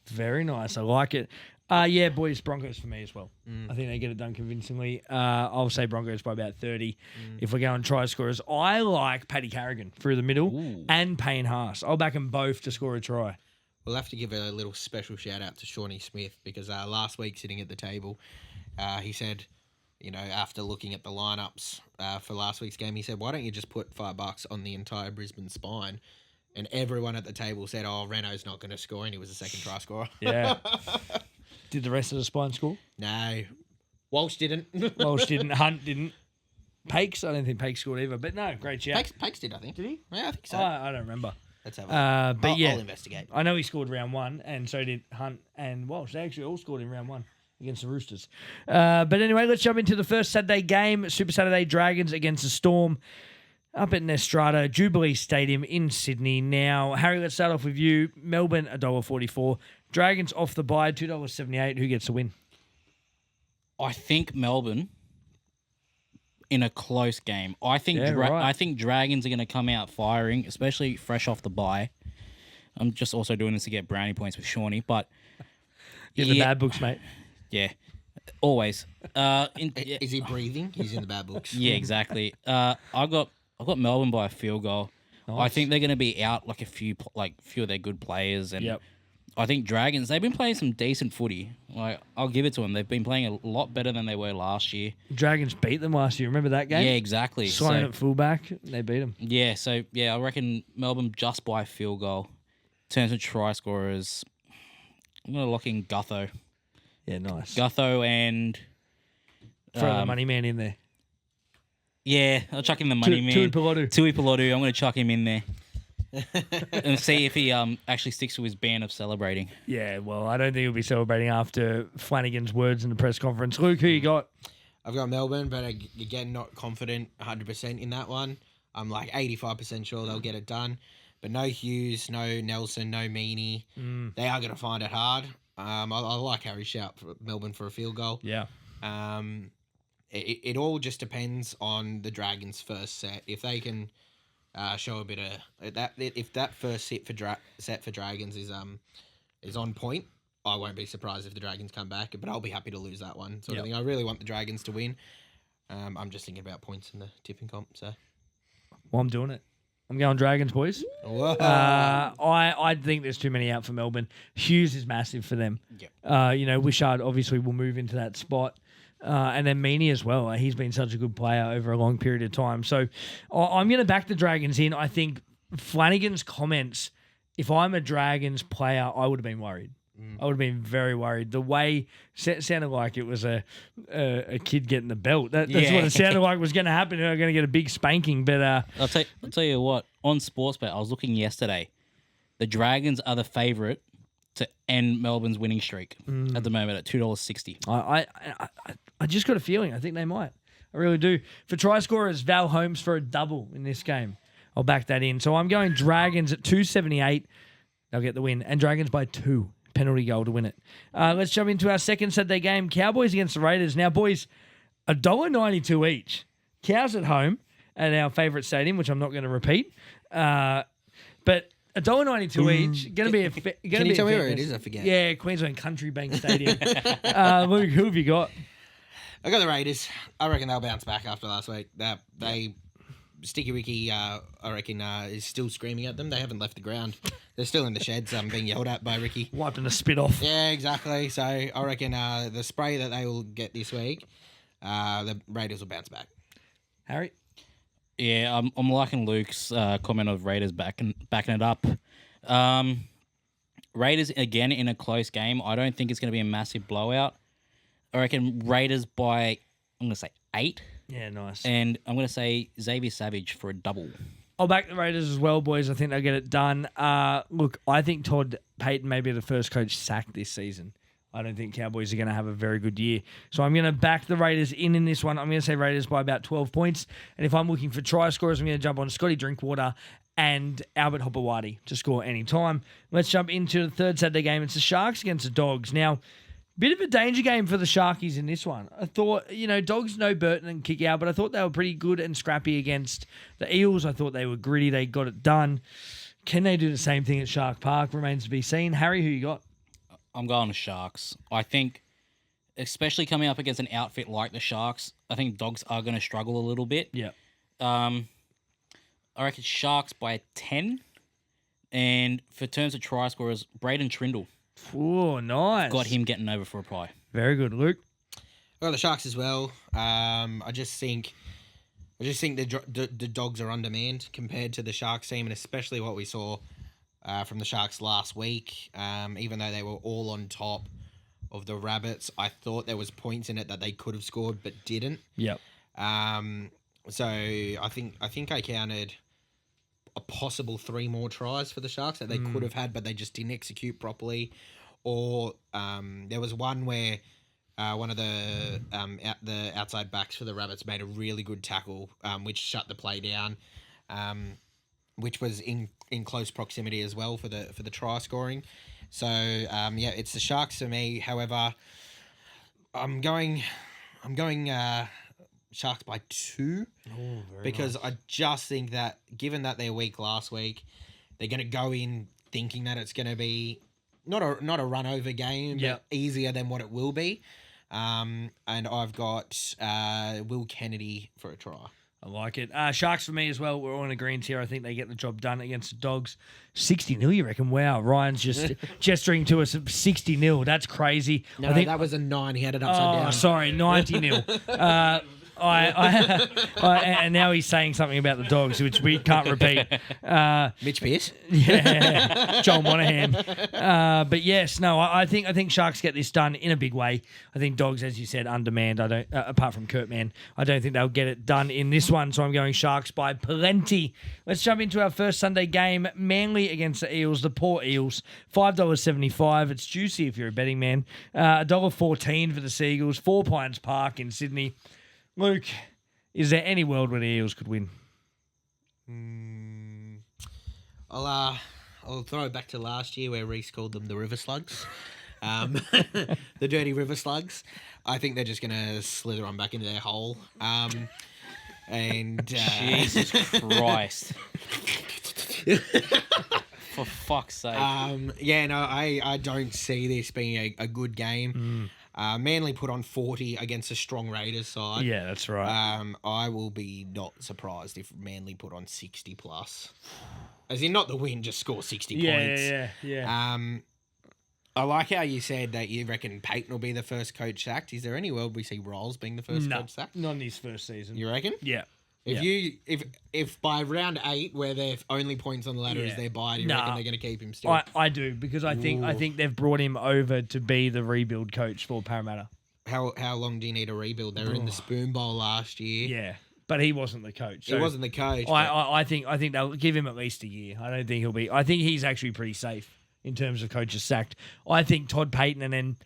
Very nice. I like it. Yeah, boys, Broncos for me as well. I think they get it done convincingly. I'll say Broncos by about 30. If we're going try scorers, I like Paddy Carrigan through the middle and Payne Haas. I'll back them both to score a try. We'll have to give a little special shout out to Shawnee Smith because last week sitting at the table, he said, after looking at the lineups for last week's game, he said, why don't you just put $5 on the entire Brisbane spine? And everyone at the table said, oh, Renault's not going to score, and he was the second try scorer. Yeah. Did the rest of the spine score? No. Walsh didn't. Walsh didn't. Hunt didn't. Pakes? I don't think Pakes scored either. But no, great shout. Pakes did, I think. Did he? Yeah, I think so. I don't remember. Let's have a look. But I'll investigate. I know he scored round one, and so did Hunt and Walsh. They actually all scored in round one against the Roosters. But anyway, let's jump into the first Saturday game. Super Saturday Dragons against the Storm. Up at Nestrata, Jubilee Stadium in Sydney. Now, Harry, let's start off with you. Melbourne, $1.44. Dragons off the bye, $2.78. Who gets the win? I think Melbourne in a close game. I think I think Dragons are going to come out firing, especially fresh off the bye. I'm just also doing this to get brownie points with Shawnee, but You're in the bad books, mate. Yeah, always. Is he breathing? He's in the bad books. Yeah, exactly. I've got Melbourne by a field goal. Nice. I think they're going to be out like a few of their good players, and I think Dragons, they've been playing some decent footy. Like, I'll give it to them. They've been playing a lot better than they were last year. Dragons beat them last year. Remember that game? Yeah, exactly. Sloan at fullback, they beat them. Yeah, so I reckon Melbourne just by a field goal. In terms of try scorers, I'm going to lock in Gutho. Yeah, nice. Gutho and throw the money man in there. Yeah, I'll chuck in the money man. Tui Pilotu. I'm going to chuck him in there. And see if he actually sticks to his ban of celebrating. Yeah, well, I don't think he'll be celebrating after Flanagan's words in the press conference. Luke, who you got? I've got Melbourne, but again, not confident 100% in that one. I'm like 85% sure they'll get it done. But no Hughes, no Nelson, no Meaney. They are going to find it hard. I like Harry's shout for Melbourne for a field goal. Yeah. It all just depends on the Dragons' first set. If they can show a bit of that, if that first set for Dragons is on point, I won't be surprised if the Dragons come back. But I'll be happy to lose that one sort of thing. I really want the Dragons to win. I'm just thinking about points in the tipping comp. So, well, I'm doing it. I'm going Dragons, boys. I think there's too many out for Melbourne. Hughes is massive for them. Yep. Wishart obviously will move into that spot. And then Meaney as well. He's been such a good player over a long period of time. So I'm going to back the Dragons in. I think Flanagan's comments, if I'm a Dragons player, I would have been worried. I would have been very worried. The way sounded like it was a kid getting the belt. That's what it sounded like was going to happen. They're going to get a big spanking. But I'll tell you what. On Sportsbet, I was looking yesterday. The Dragons are the favourite to end Melbourne's winning streak at the moment at $2.60. I just got a feeling. I think they might. I really do. For try scorers, Val Holmes for a double in this game. I'll back that in. So I'm going Dragons at 278. They'll get the win. And Dragons by 2. Penalty goal to win it. Let's jump into our second Saturday game. Cowboys against the Raiders. Now, boys, $1.92 each. Cows at home at our favourite stadium, which I'm not going to repeat. But $1.92 each. Going to be a. Can you tell me where it is? I forget. Yeah, Queensland Country Bank Stadium. Luke, who have you got? I got the Raiders. I reckon they'll bounce back after last week. Sticky Ricky, I reckon, is still screaming at them. They haven't left the ground. They're still in the sheds being yelled at by Ricky. Wiping the spit off. Yeah, exactly. So I reckon the spray that they will get this week, the Raiders will bounce back. Harry? Yeah, I'm liking Luke's comment of Raiders backing it up. Raiders, again, in a close game. I don't think it's going to be a massive blowout. I reckon Raiders by, I'm going to say 8. Yeah, nice. And I'm going to say Xavier Savage for a double. I'll back the Raiders as well, boys. I think they'll get it done. Look, I think Todd Payton may be the first coach sacked this season. I don't think Cowboys are going to have a very good year. So I'm going to back the Raiders in this one. I'm going to say Raiders by about 12 points. And if I'm looking for try scorers, I'm going to jump on Scotty Drinkwater and Albert Hopewadi to score any time. Let's jump into the third Saturday game. It's the Sharks against the Dogs. Now, bit of a danger game for the Sharkies in this one. I thought, Dogs no Burton and kick out, but I thought they were pretty good and scrappy against the Eels. I thought they were gritty. They got it done. Can they do the same thing at Shark Park? Remains to be seen. Harry, who you got? I'm going to Sharks. I think, especially coming up against an outfit like the Sharks, I think Dogs are going to struggle a little bit. Yeah. I reckon Sharks by 10. And for terms of try scorers, Braden Trindle. Oh, nice. Got him getting over for a pie. Very good, Luke. Well, the Sharks as well. I just think the Dogs are undermanned compared to the Sharks team, and especially what we saw from the Sharks last week. Even though they were all on top of the Rabbits, I thought there was points in it that they could have scored but didn't. Yep. So I think I counted a possible 3 more tries for the Sharks that they could have had, but they just didn't execute properly. Or there was one where one of the outside backs for the Rabbits made a really good tackle, which shut the play down, which was in close proximity as well for the try scoring. So it's the Sharks for me. However, I'm going Sharks by 2 because nice. I just think that given that they're weak last week, they're going to go in thinking that it's going to be not a run over game, but easier than what it will be. And I've got Will Kennedy for a try. I like it. Sharks for me as well. We're all in agreement here. I think they get the job done against the Dogs. 60-0, you reckon? Wow. Ryan's just gesturing to us 60-0. That's crazy. No, that was a 9. He had it upside down. Oh, sorry. 90-0. And now he's saying something about the Dogs, which we can't repeat. Mitch Pearce? Yeah, Joel Monahan. But yes, no, I think Sharks get this done in a big way. I think Dogs, as you said, undermanned. I don't, apart from Kurtman, I don't think they'll get it done in this one. So I'm going Sharks by plenty. Let's jump into our first Sunday game. Manly against the Eels, the poor Eels. $5.75. It's juicy if you're a betting man. $1.14 for the Seagulls. 4 Pines Park in Sydney. Luke, is there any world where the Eels could win? I'll throw it back to last year where Reece called them the River Slugs. The dirty River Slugs. I think they're just going to slither on back into their hole. Jesus Christ. For fuck's sake. I don't see this being a good game. Manly put on 40 against a strong Raiders side. Yeah, that's right. I will be not surprised if Manly put on 60 plus. As in, not the win, just score 60 points. Yeah. I like how you said that you reckon Payton will be the first coach sacked. Is there any world we see Rolls being the first coach sacked? Not in his first season. You reckon? Yeah. If by round 8, where their only points on the ladder is their bye, do you reckon they're going to keep him still? I do, because I think they've brought him over to be the rebuild coach for Parramatta. How long do you need a rebuild? They were in the Spoon Bowl last year. Yeah, but he wasn't the coach. He wasn't the coach. I think they'll give him at least a year. I don't think he'll be. I think he's actually pretty safe. in terms of coaches sacked. I think Todd Payton, and then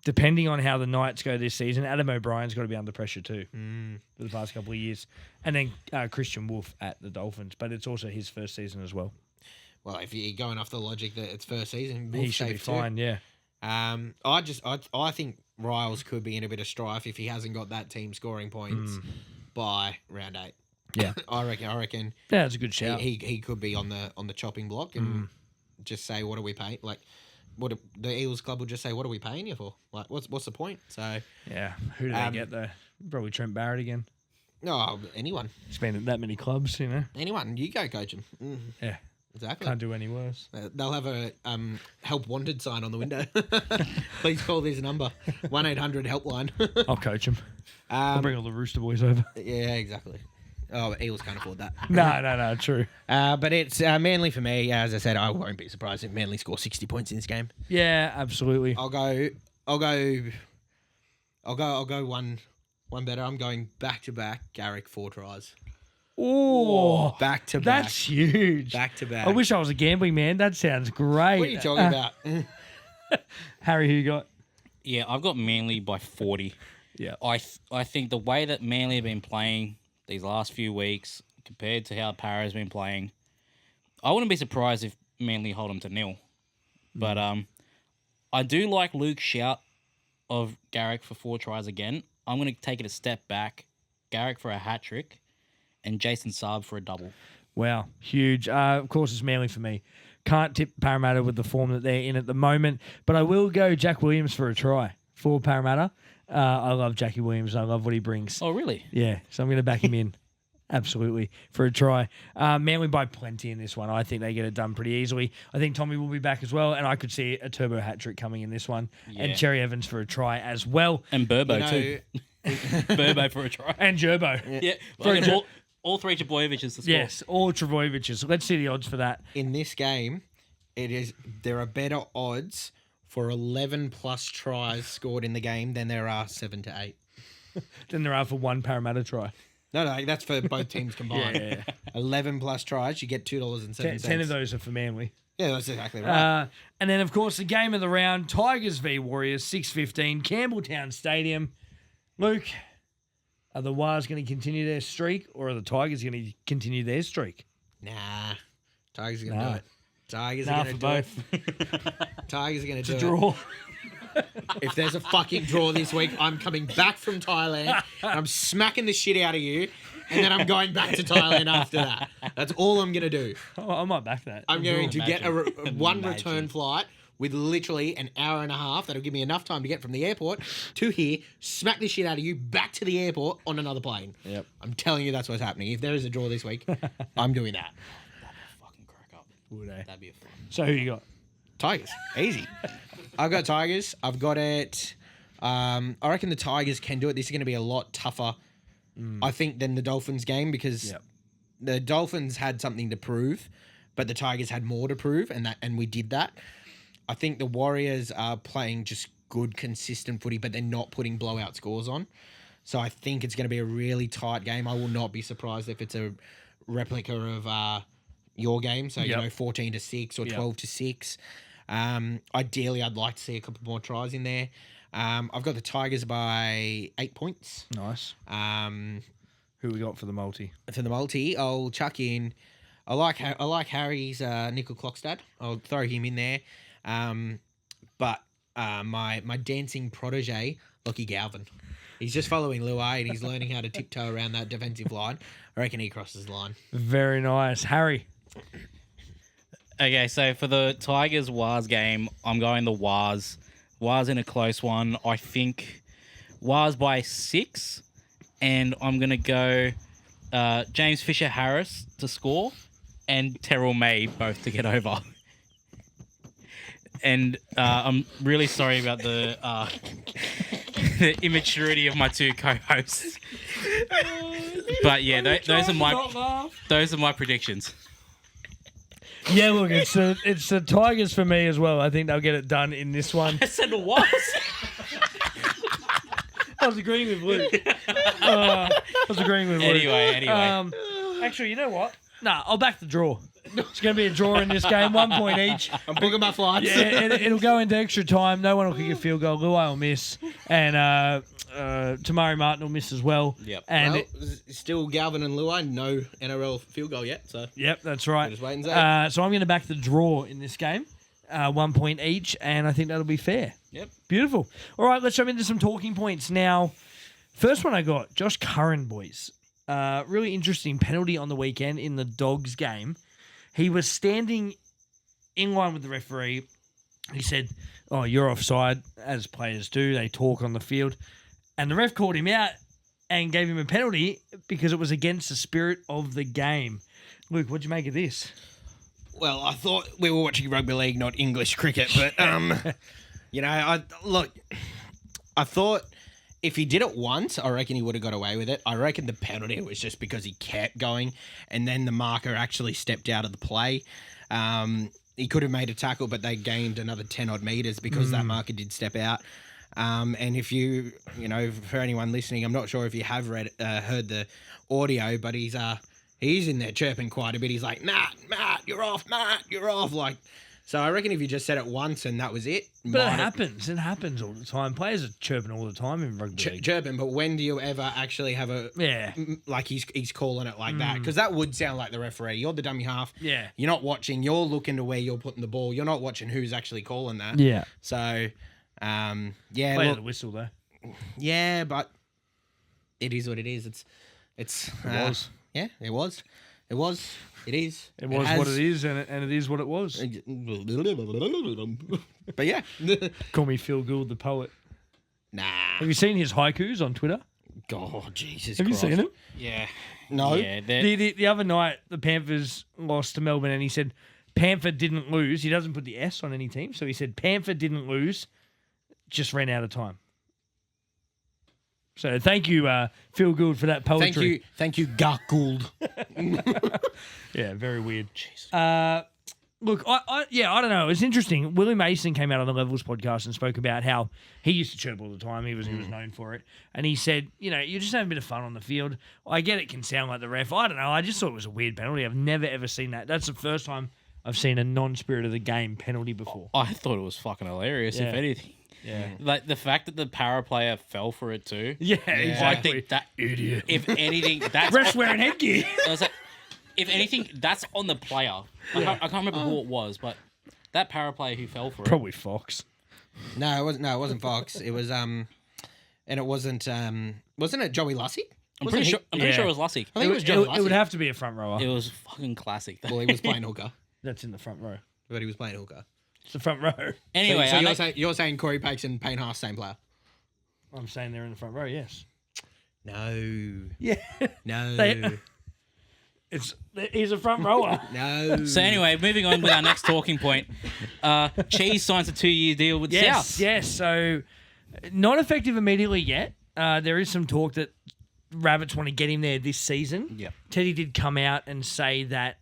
depending on how the Knights go this season, Adam O'Brien's got to be under pressure too for the past couple of years. And then Christian Wolf at the Dolphins, but it's also his first season as well. Well, if you're going off the logic that it's first season, He should be fine, yeah. I think Riles could be in a bit of strife if he hasn't got that team scoring points by round 8. Yeah. I reckon. Yeah, it's a good shout. He could be on the chopping block and just say, what are we paying? Like, the Eagles club will just say, what are we paying you for? Like, what's the point? So Yeah. Who do they get though? Probably Trent Barrett again. no, anyone, He's been at that many clubs, you know. anyone, you go coach him. Yeah. Exactly. Can't do any worse. They'll have a help wanted sign on the window. Please call this number 1-800 helpline. I'll coach him. I'll bring all the Rooster boys over. Yeah, exactly. Oh, Eagles can't afford that. No, true. But it's Manly for me. As I said, I won't be surprised if Manly score 60 points in this game. Yeah, absolutely. I'll go one better. I'm going back to back. Garrick 4 tries. Oh, Back to back. that's huge. Back to back. I wish I was a gambling man. That sounds great. What are you talking about? Harry, who you got? Yeah, I've got Manly by 40. Yeah. I think the way that Manly have been playing these last few weeks compared to how Para's been playing, I wouldn't be surprised if Manly hold them to 0. But I do like Luke's shout of Garrick for 4 tries again. I'm going to take it a step back. Garrick for a hat-trick and Jason Saab for a double. Wow, huge. Of course, it's Manly for me. Can't tip Parramatta with the form that they're in at the moment, but I will go Jack Williams for a try for Parramatta. I love Jackie Williams. I love what he brings. Oh, really? Yeah, so I'm going to back him in. Absolutely, for a try. Manly by plenty in this one. I think they get it done pretty easily. I think Tommy will be back as well, and I could see a turbo hat-trick coming in this one. Yeah. And Cherry Evans for a try as well. And Burbo, too. Burbo for a try. And Gerbo. Yeah. Well, all 3 Trebojeviches to score. Yes, all Trebojeviches. Let's see the odds for that. In this game, there are better odds for 11 plus tries scored in the game than there are 7 to 8. Than there are for one Parramatta try. No, that's for both teams combined. Yeah. 11 plus tries, you get $2.07. 10 of those are for Manly. Yeah, that's exactly right. And then, of course, the game of the round, Tigers v Warriors, 6:15, Campbelltown Stadium. Luke, are the Wars going to continue their streak, or are the Tigers going to continue their streak? Nah. Tigers are going to Nah. do it. Tigers are going to do it. Tigers are going to do Draw. it. If there's a fucking draw this week, I'm coming back from Thailand, and I'm smacking the shit out of you, and then I'm going back to Thailand after that. That's all I'm going to do. Oh, I might back that. I'm going to get one Imagine. return flight with literally an hour and a half. That'll give me enough time to get from the airport to here, smack the shit out of you, back to the airport on another plane. Yep. I'm telling you that's what's happening. If there is a draw this week, I'm doing that. Fucking crack up. Would they? That'd be a fun. So who you got? Tigers. Easy. I've got Tigers. I've got it. I reckon the Tigers can do it. This is going to be a lot tougher, I think, than the Dolphins game because the Dolphins had something to prove, but the Tigers had more to prove, and we did that. I think the Warriors are playing just good, consistent footy, but they're not putting blowout scores on. So I think it's going to be a really tight game. I will not be surprised if it's a replica of your game. So, 14-6 or 12-6. Ideally, I'd like to see a couple more tries in there. I've got the Tigers by 8 points. Nice. Who we got for the multi? For the multi, I'll chuck in. I like Harry's Nickel Clockstad. I'll throw him in there. But my dancing protege, Lockie Galvin, he's just following Luai and he's learning how to tiptoe around that defensive line. I reckon he crosses the line. Very nice. Harry. Okay, so for the Tigers-Wars game, I'm going the Wars. Wars in a close one. I think Wars by 6. And I'm going to go James Fisher-Harris to score and Terrell May both to get over. And I'm really sorry about the immaturity of my 2 co-hosts. But yeah, those are my predictions. Yeah, look, it's the Tigers for me as well. I think they'll get it done in this one. I said it was. I was agreeing with Luke. I was agreeing with Luke. Anyway. Actually, you know what? Nah, I'll back the draw. It's going to be a draw in this game, 1 point each. I'm booking my flights. Yeah, it'll go into extra time. No one will kick a field goal. Luai will miss, and Tamari Martin will miss as well. Yep. And Well, still Galvin and Luai, no NRL field goal yet. So yep, that's right. just wait and see. So I'm going to back the draw in this game, 1 point each, and I think that'll be fair. Yep. Beautiful. All right, let's jump into some talking points now. First one I got, Josh Curran, boys. Really interesting penalty on the weekend in the Dogs game. He was standing in line with the referee. He said, "Oh, you're offside," as players do. They talk on the field. And the ref called him out and gave him a penalty because it was against the spirit of the game. Luke, what'd you make of this? Well, I thought we were watching rugby league, not English cricket. But, I thought if he did it once, I reckon he would have got away with it. I reckon the penalty was just because he kept going and then the marker actually stepped out of the play. He could have made a tackle, but they gained another 10-odd metres because that marker did step out. And if for anyone listening, I'm not sure if you have heard the audio, but he's in there chirping quite a bit. He's like, Matt, you're off, Matt, you're off. So I reckon if you just said it once and that was it. But it happens. It happens all the time. Players are chirping all the time in rugby league. Chirping, but when do you ever actually have he's calling it like that? Because that would sound like the referee. You're the dummy half. Yeah. You're not watching. You're looking to where you're putting the ball. You're not watching who's actually calling that. Yeah. So, Play the whistle, though. yeah, but it is what it is. It was. Yeah, it was. It was. It is. It was what it is, and it is what it was. But yeah. Call me Phil Gould, the poet. Nah. Have you seen his haikus on Twitter? God, Jesus Have Christ. you seen them? Yeah. No. Yeah. The other night, the Panthers lost to Melbourne, and he said Panther didn't lose. He doesn't put the S on any team, so he said Panther didn't lose, just ran out of time. So thank you, Phil Gould, for that poetry. Thank you, Gark Gould. Yeah, very weird. Look, I don't know. It's interesting. Willie Mason came out on the Levels podcast and spoke about how he used to chirp all the time. He was known for it. And he said, you're just having a bit of fun on the field. I get it can sound like the ref. I don't know. I just thought it was a weird penalty. I've never, ever seen that. That's the first time I've seen a non-spirit of the game penalty before. I thought it was fucking hilarious, if anything. Yeah. Like the fact that the para player fell for it too. Yeah, exactly. I think that idiot. If anything, that's Ref's wearing headgear. I was like, if anything, that's on the player. I can't remember who it was, but that para player who fell for Probably Fox. No, it wasn't Fox. It was and it wasn't it Joey Lussey? I'm pretty sure it was Lussey. I think it was Joey Lussey. It would have to be a front rower. It was fucking classic. Well, he was playing hooker. That's in the front row. But he was playing hooker. It's the front row. Anyway, so you're saying Corey Pakes and Payne Haas same player? I'm saying they're in the front row, yes. No. Yeah. No. He's a front rower. No. So anyway, moving on with our next talking point. Cheese signs a 2-year deal with South. Yes. So not effective immediately yet. There is some talk that Rabbits want to get him there this season. Yep. Teddy did come out and say that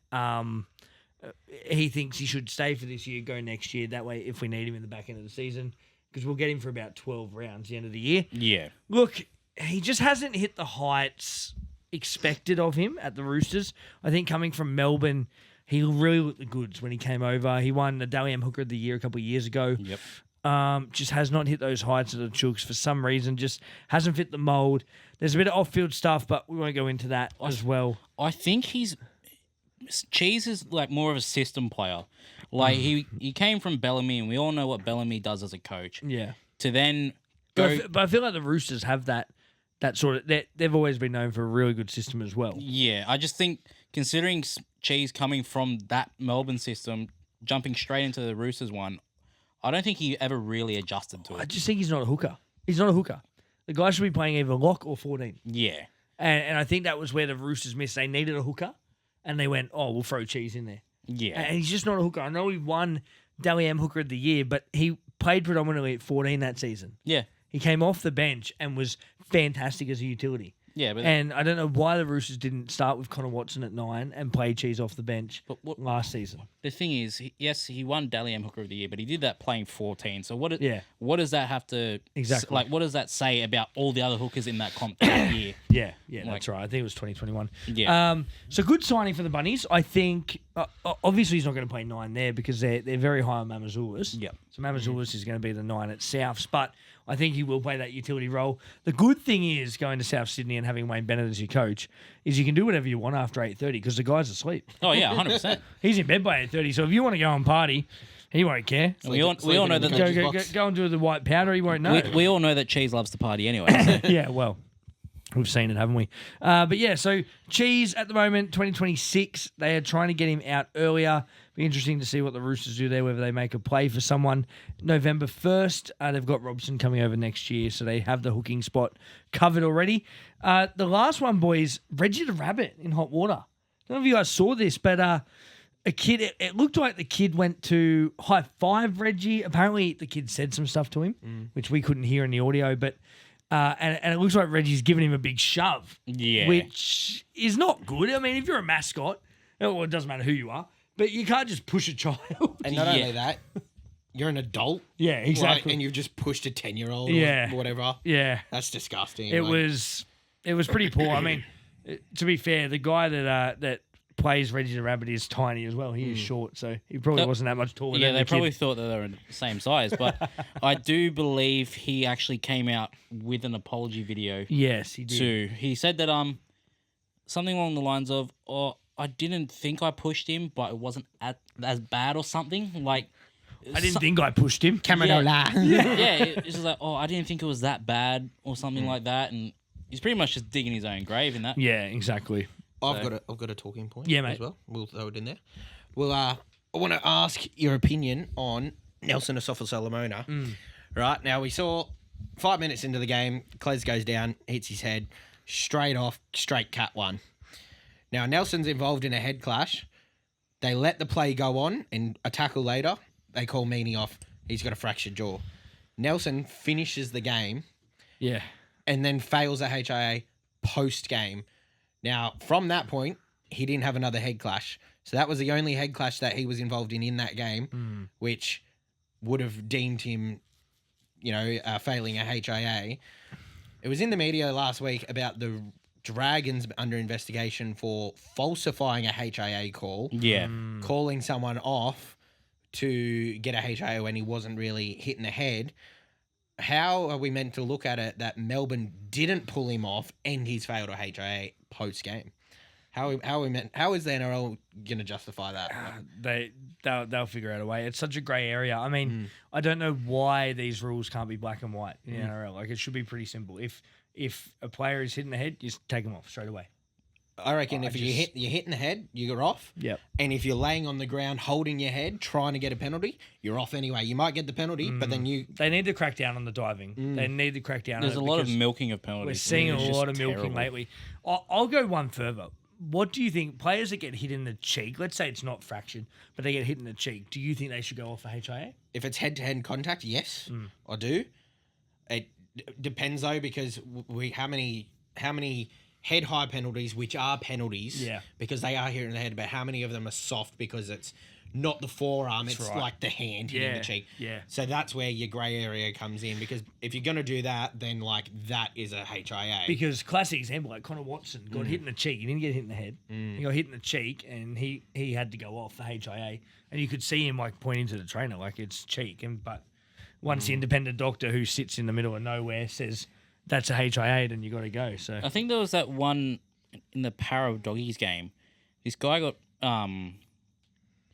he thinks he should stay for this year, go next year. That way, if we need him in the back end of the season, because we'll get him for about 12 rounds the end of the year. Yeah. Look, he just hasn't hit the heights expected of him at the Roosters. I think coming from Melbourne, he really looked the goods when he came over. He won the Dally M Hooker of the Year a couple of years ago. Yep. Just has not hit those heights of the Chooks for some reason. Just hasn't fit the mold. There's a bit of off-field stuff, but we won't go into that as well. I think Cheese is like more of a system player. Like he came from Bellamy, and we all know what Bellamy does as a coach. Yeah. To then go, But I feel like the Roosters have that sort of... They've always been known for a really good system as well. yeah, I just think considering Cheese coming from that Melbourne system, jumping straight into the Roosters one, I don't think he ever really adjusted to it. I just think he's not a hooker. He's not a hooker. The guy should be playing either lock or 14. Yeah. And I think that was where the Roosters missed. They needed a hooker, and they went, we'll throw Cheese in there. Yeah. And he's just not a hooker. I know he won Dally M Hooker of the Year, but he played predominantly at 14 that season. Yeah. He came off the bench and was fantastic as a utility. Yeah, but And I don't know why the Roosters didn't start with Connor Watson at 9 and play Cheese off the bench last season. the thing is, yes, he won Dally M Hooker of the Year, but he did that playing 14. So what does that have to Exactly. like? What does that say about all the other hookers in that comp that year? Yeah, that's right. I think it was 2021. Yeah. So good signing for the Bunnies. I think obviously he's not going to play 9 there because they're very high on Mamazoulis. Yep. So Mamazoulis is going to be the 9 at Souths, but I think he will play that utility role. The good thing is going to South Sydney and having Wayne Bennett as your coach is you can do whatever you want after 8:30 because the guy's asleep. Oh yeah, 100%. He's in bed by 8:30. So if you want to go and party, he won't care. We all know that Go and do the white powder. He won't know. we all know that Cheese loves to party anyway. So. Yeah, well, we've seen it, haven't we? But yeah, so Cheese at the moment, 2026. They are trying to get him out earlier. Be interesting to see what the Roosters do there, whether they make a play for someone. November 1st, they've got Robson coming over next year, so they have the hooking spot covered already. The last one, boys, Reggie the Rabbit in hot water. I don't know if you guys saw this, but a kid, it looked like the kid went to high five Reggie. Apparently, the kid said some stuff to him, which we couldn't hear in the audio, but and it looks like Reggie's giving him a big shove, which is not good. I mean, if you're a mascot, well, it doesn't matter who you are, but you can't just push a child. And not only that, you're an adult. Yeah, exactly. Right? And you've just pushed a 10-year-old Yeah. or whatever. Yeah. That's disgusting. It was pretty poor. I mean, to be fair, the guy that plays Reggie the Rabbit is tiny as well. He is short, so he probably wasn't that much taller. Yeah, than they the probably kid. thought that they were the same size, but I do believe he actually came out with an apology video. Yes, he did. Too. He said that something along the lines of, "Oh, I didn't think I pushed him, but it wasn't as bad or something." Like, I didn't think I pushed him. Camanola. yeah, it's just like, "Oh, I didn't think it was that bad" or something like that, and he's pretty much just digging his own grave in that. Yeah, exactly. I've got a talking point. Yeah, mate. As well. We'll throw it in there. Well, I want to ask your opinion on Nelson Asafa-Solomona. Right now, we saw 5 minutes into the game, Kles goes down, hits his head, straight cat 1. Now Nelson's involved in a head clash. They let the play go on and a tackle later. They call Meany off. He's got a fractured jaw. Nelson finishes the game. Yeah. And then fails a HIA post game. Now, from that point, he didn't have another head clash. So that was the only head clash that he was involved in that game, which would have deemed him, failing a HIA. It was in the media last week about the Dragons under investigation for falsifying a HIA call. Yeah. Calling someone off to get a HIA when he wasn't really hitting the head. How are we meant to look at it that Melbourne didn't pull him off and he's failed a HIA post game? How is the NRL going to justify that? They'll figure out a way. It's such a grey area. I mean, I don't know why these rules can't be black and white in the NRL. Like, it should be pretty simple. If a player is hitting the head, just take him off straight away. I reckon you're hitting the head, you're off. Yep. And if you're laying on the ground holding your head, trying to get a penalty, you're off anyway. You might get the penalty, but then They need to crack down on the diving. They need to crack down There's on it. a lot of because milking of penalties. We're seeing It's a just lot of milking terrible. lately. I'll go one further. What do you think? Players that get hit in the cheek, let's say it's not fractured, but they get hit in the cheek, do you think they should go off a HIA? if it's head-to-head contact, yes, I do. It depends though, because how many head high penalties, which are penalties, because they are here in the head, but how many of them are soft because it's not the forearm, it's right. like the hand hitting the cheek. Yeah. So that's where your grey area comes in, because if you're going to do that, then like that is a HIA. Because classic example, like Connor Watson got hit in the cheek. He didn't get hit in the head. He got hit in the cheek, and he had to go off for HIA. And you could see him like pointing to the trainer like it's cheek. But once the independent doctor who sits in the middle of nowhere says that's a HIA, then you got to go. So I think there was that one in the Para Doggies game. This guy got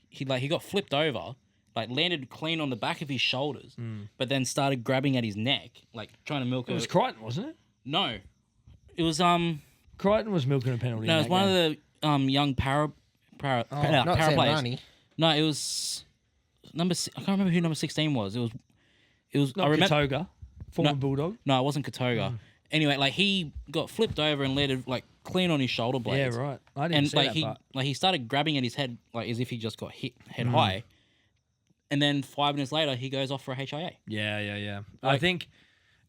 he got flipped over, like landed clean on the back of his shoulders, but then started grabbing at his neck, like trying to milk it. It was Crichton, wasn't it? No, it was Crichton was milking a penalty. No, it was one of the young para not para Sam players. Rani. No, it was I can't remember who number 16 was. It was Not I remember. Katoga, former Bulldog. No, it wasn't Katoga. Anyway, like he got flipped over and landed like clean on his shoulder blades. Yeah, right. I didn't see that part. He started grabbing at his head like as if he just got hit head high, and then 5 minutes later he goes off for a HIA. Yeah. I think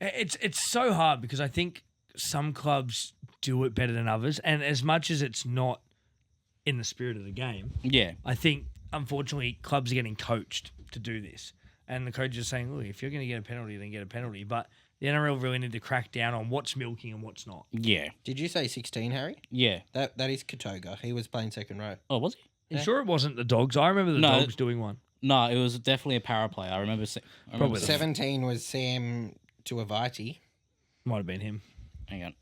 it's so hard because I think some clubs do it better than others, and as much as it's not in the spirit of the game, Yeah, I think unfortunately, clubs are getting coached to do this. And the coach is saying, look, if you're going to get a penalty, then get a penalty. But the NRL really need to crack down on what's milking and what's not. Yeah. Did you say 16, Harry? Yeah. That is Katoga. He was playing second row. Oh, was he? You sure it wasn't the Dogs? I remember the Dogs doing one. No, it was definitely a power play. I remember. Probably 17 was Sam Tuivasa. Might have been him. Hang on.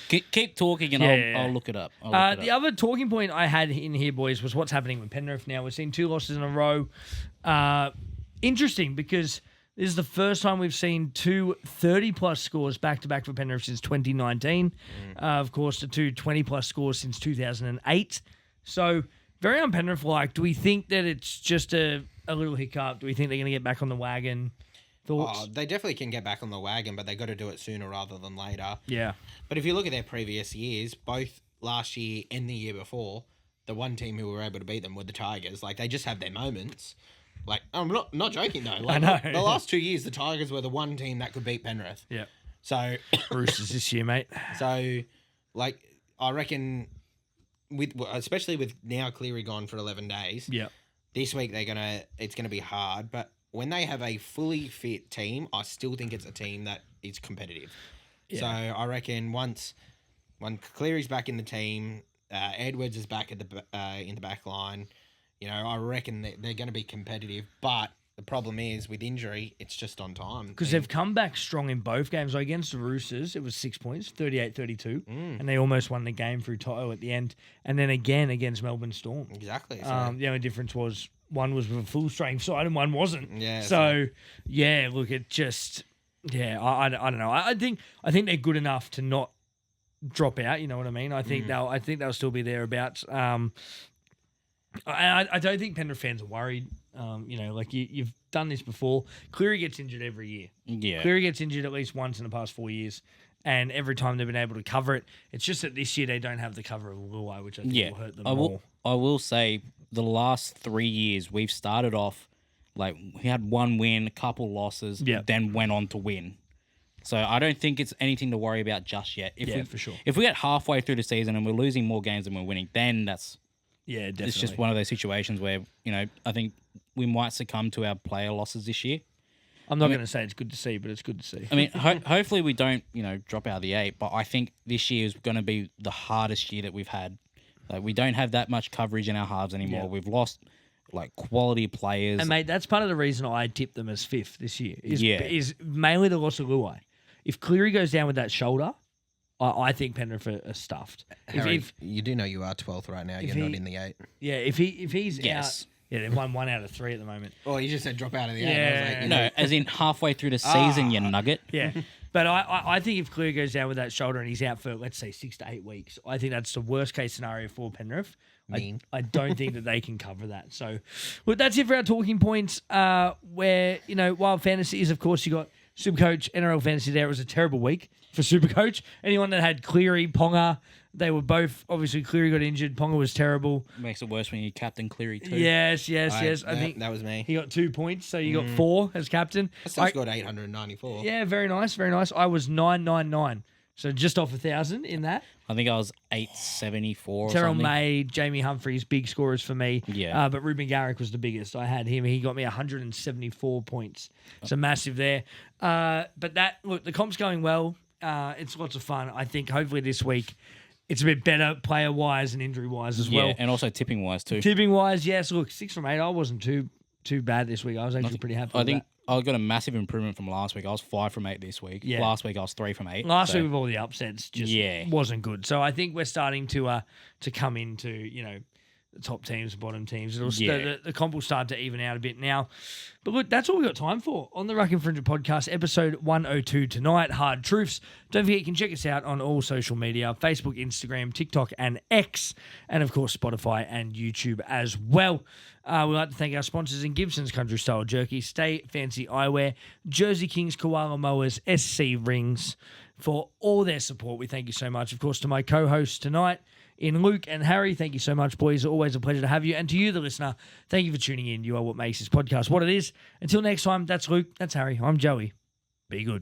Keep talking and I'll look it up. The other talking point I had in here, boys, was what's happening with Penrith now. We've seen 2 losses in a row. Interesting because this is the first time we've seen 2 30-plus scores back-to-back for Penrith since 2019. Of course, the 2 20-plus scores since 2008. So very un-Penrith-like. Do we think that it's just a little hiccup? Do we think they're going to get back on the wagon? Thoughts? Oh, they definitely can get back on the wagon, but they got to do it sooner rather than later. Yeah. But if you look at their previous years, both last year and the year before, the one team who were able to beat them were the Tigers. Like, they just have their moments. Like, I'm not joking, though. Like, I know. The last 2 years, the Tigers were the one team that could beat Penrith. Yeah. So, Roosters this year, mate. So, like, I reckon, especially with now Cleary gone for 11 days, Yeah. this week it's gonna be hard. But when they have a fully fit team, I still think it's a team that is competitive. Yeah. So I reckon when Cleary's back in the team, Edwards is back at in the back line. You know, I reckon they're going to be competitive. But the problem is with injury, it's just on time. Because they've come back strong in both games. Like against the Roosters, it was 6 points, 38-32. And they almost won the game through Toto at the end. And then again against Melbourne Storm. Exactly. So. The only difference was one was with a full strength side and one wasn't. Yeah. So, yeah, look, it just... Yeah, I don't know. I think they're good enough to not drop out. You know what I mean? I think they'll still be thereabouts. I don't think Penrith fans are worried. You know, like you've done this before. Cleary gets injured every year. Yeah, Cleary gets injured at least once in the past 4 years, and every time they've been able to cover it. It's just that this year they don't have the cover of Luai, which I think will hurt them more. I will say the last 3 years we've started off like we had one win, a couple losses, then went on to win. So I don't think it's anything to worry about just yet. For sure. If we get halfway through the season and we're losing more games than we're winning, then definitely. It's just one of those situations where, you know, I think we might succumb to our player losses this year. I'm not going to say it's good to see, but it's good to see. I mean, hopefully we don't, you know, drop out of the 8, but I think this year is going to be the hardest year that we've had. Like, we don't have that much coverage in our halves anymore. Yeah. We've lost, like, quality players. And, mate, that's part of the reason I tipped them as 5th this year, is mainly the loss of Luai. If Cleary goes down with that shoulder, I think Penrith are stuffed. Harry, you do know you are 12th right now. You're not in the 8. Yeah, if he's Yes. out... Yeah, they've won 1 out of 3 at the moment. Oh, you just said drop out of the 8. Yeah. I was like, No, as in halfway through the season, you nugget. Yeah. But I think if Cleary goes down with that shoulder and he's out for, let's say, 6 to 8 weeks, I think that's the worst case scenario for Penrith. I don't think that they can cover that. So, well, that's it for our talking points. Where, you know, while fantasy is, of course, you got Supercoach, NRL Fantasy there. It was a terrible week for Supercoach. Anyone that had Cleary, Ponga, they were both, obviously, Cleary got injured. Ponga was terrible. Makes it worse when you captain Cleary too. Yes. I think that was me. he got 2 points, so you got 4 as captain. I still scored 894. Yeah, very nice, very nice. I was 999, so just off 1,000 in that. I think I was 874 or Terrell something. May, Jamie Humphreys, big scorers for me. Yeah. But Ruben Garrick was the biggest. I had him. He got me 174 points. So massive there. But the comp's going well. It's lots of fun. I think hopefully this week it's a bit better player-wise and injury-wise as well. Yeah, and also tipping-wise too. Tipping-wise, yes. Look, 6 from 8. I wasn't too bad this week. I was actually pretty happy with that. I got a massive improvement from last week. I was 5 from 8 this week. Yeah. Last week I was 3 from 8. Last week with all the upsets just Yeah. wasn't good. So I think we're starting to come into, you know, the top teams, bottom teams. The comp will start to even out a bit now. But look, that's all we've got time for on the Ruck Infringer podcast, episode 102 tonight, Hard Truths. Don't forget, you can check us out on all social media, Facebook, Instagram, TikTok, and X, and of course, Spotify and YouTube as well. We'd like to thank our sponsors in Gibson's Country Style Jerky, Stay Fancy Eyewear, Jersey Kings Koala Mowers, SC Rings, for all their support. We thank you so much. Of course, to my co-hosts tonight, in Luke and Harry, thank you so much, boys. Always a pleasure to have you. And to you, the listener, thank you for tuning in. You are what makes this podcast what it is. Until next time, that's Luke, that's Harry, I'm Joey. Be good.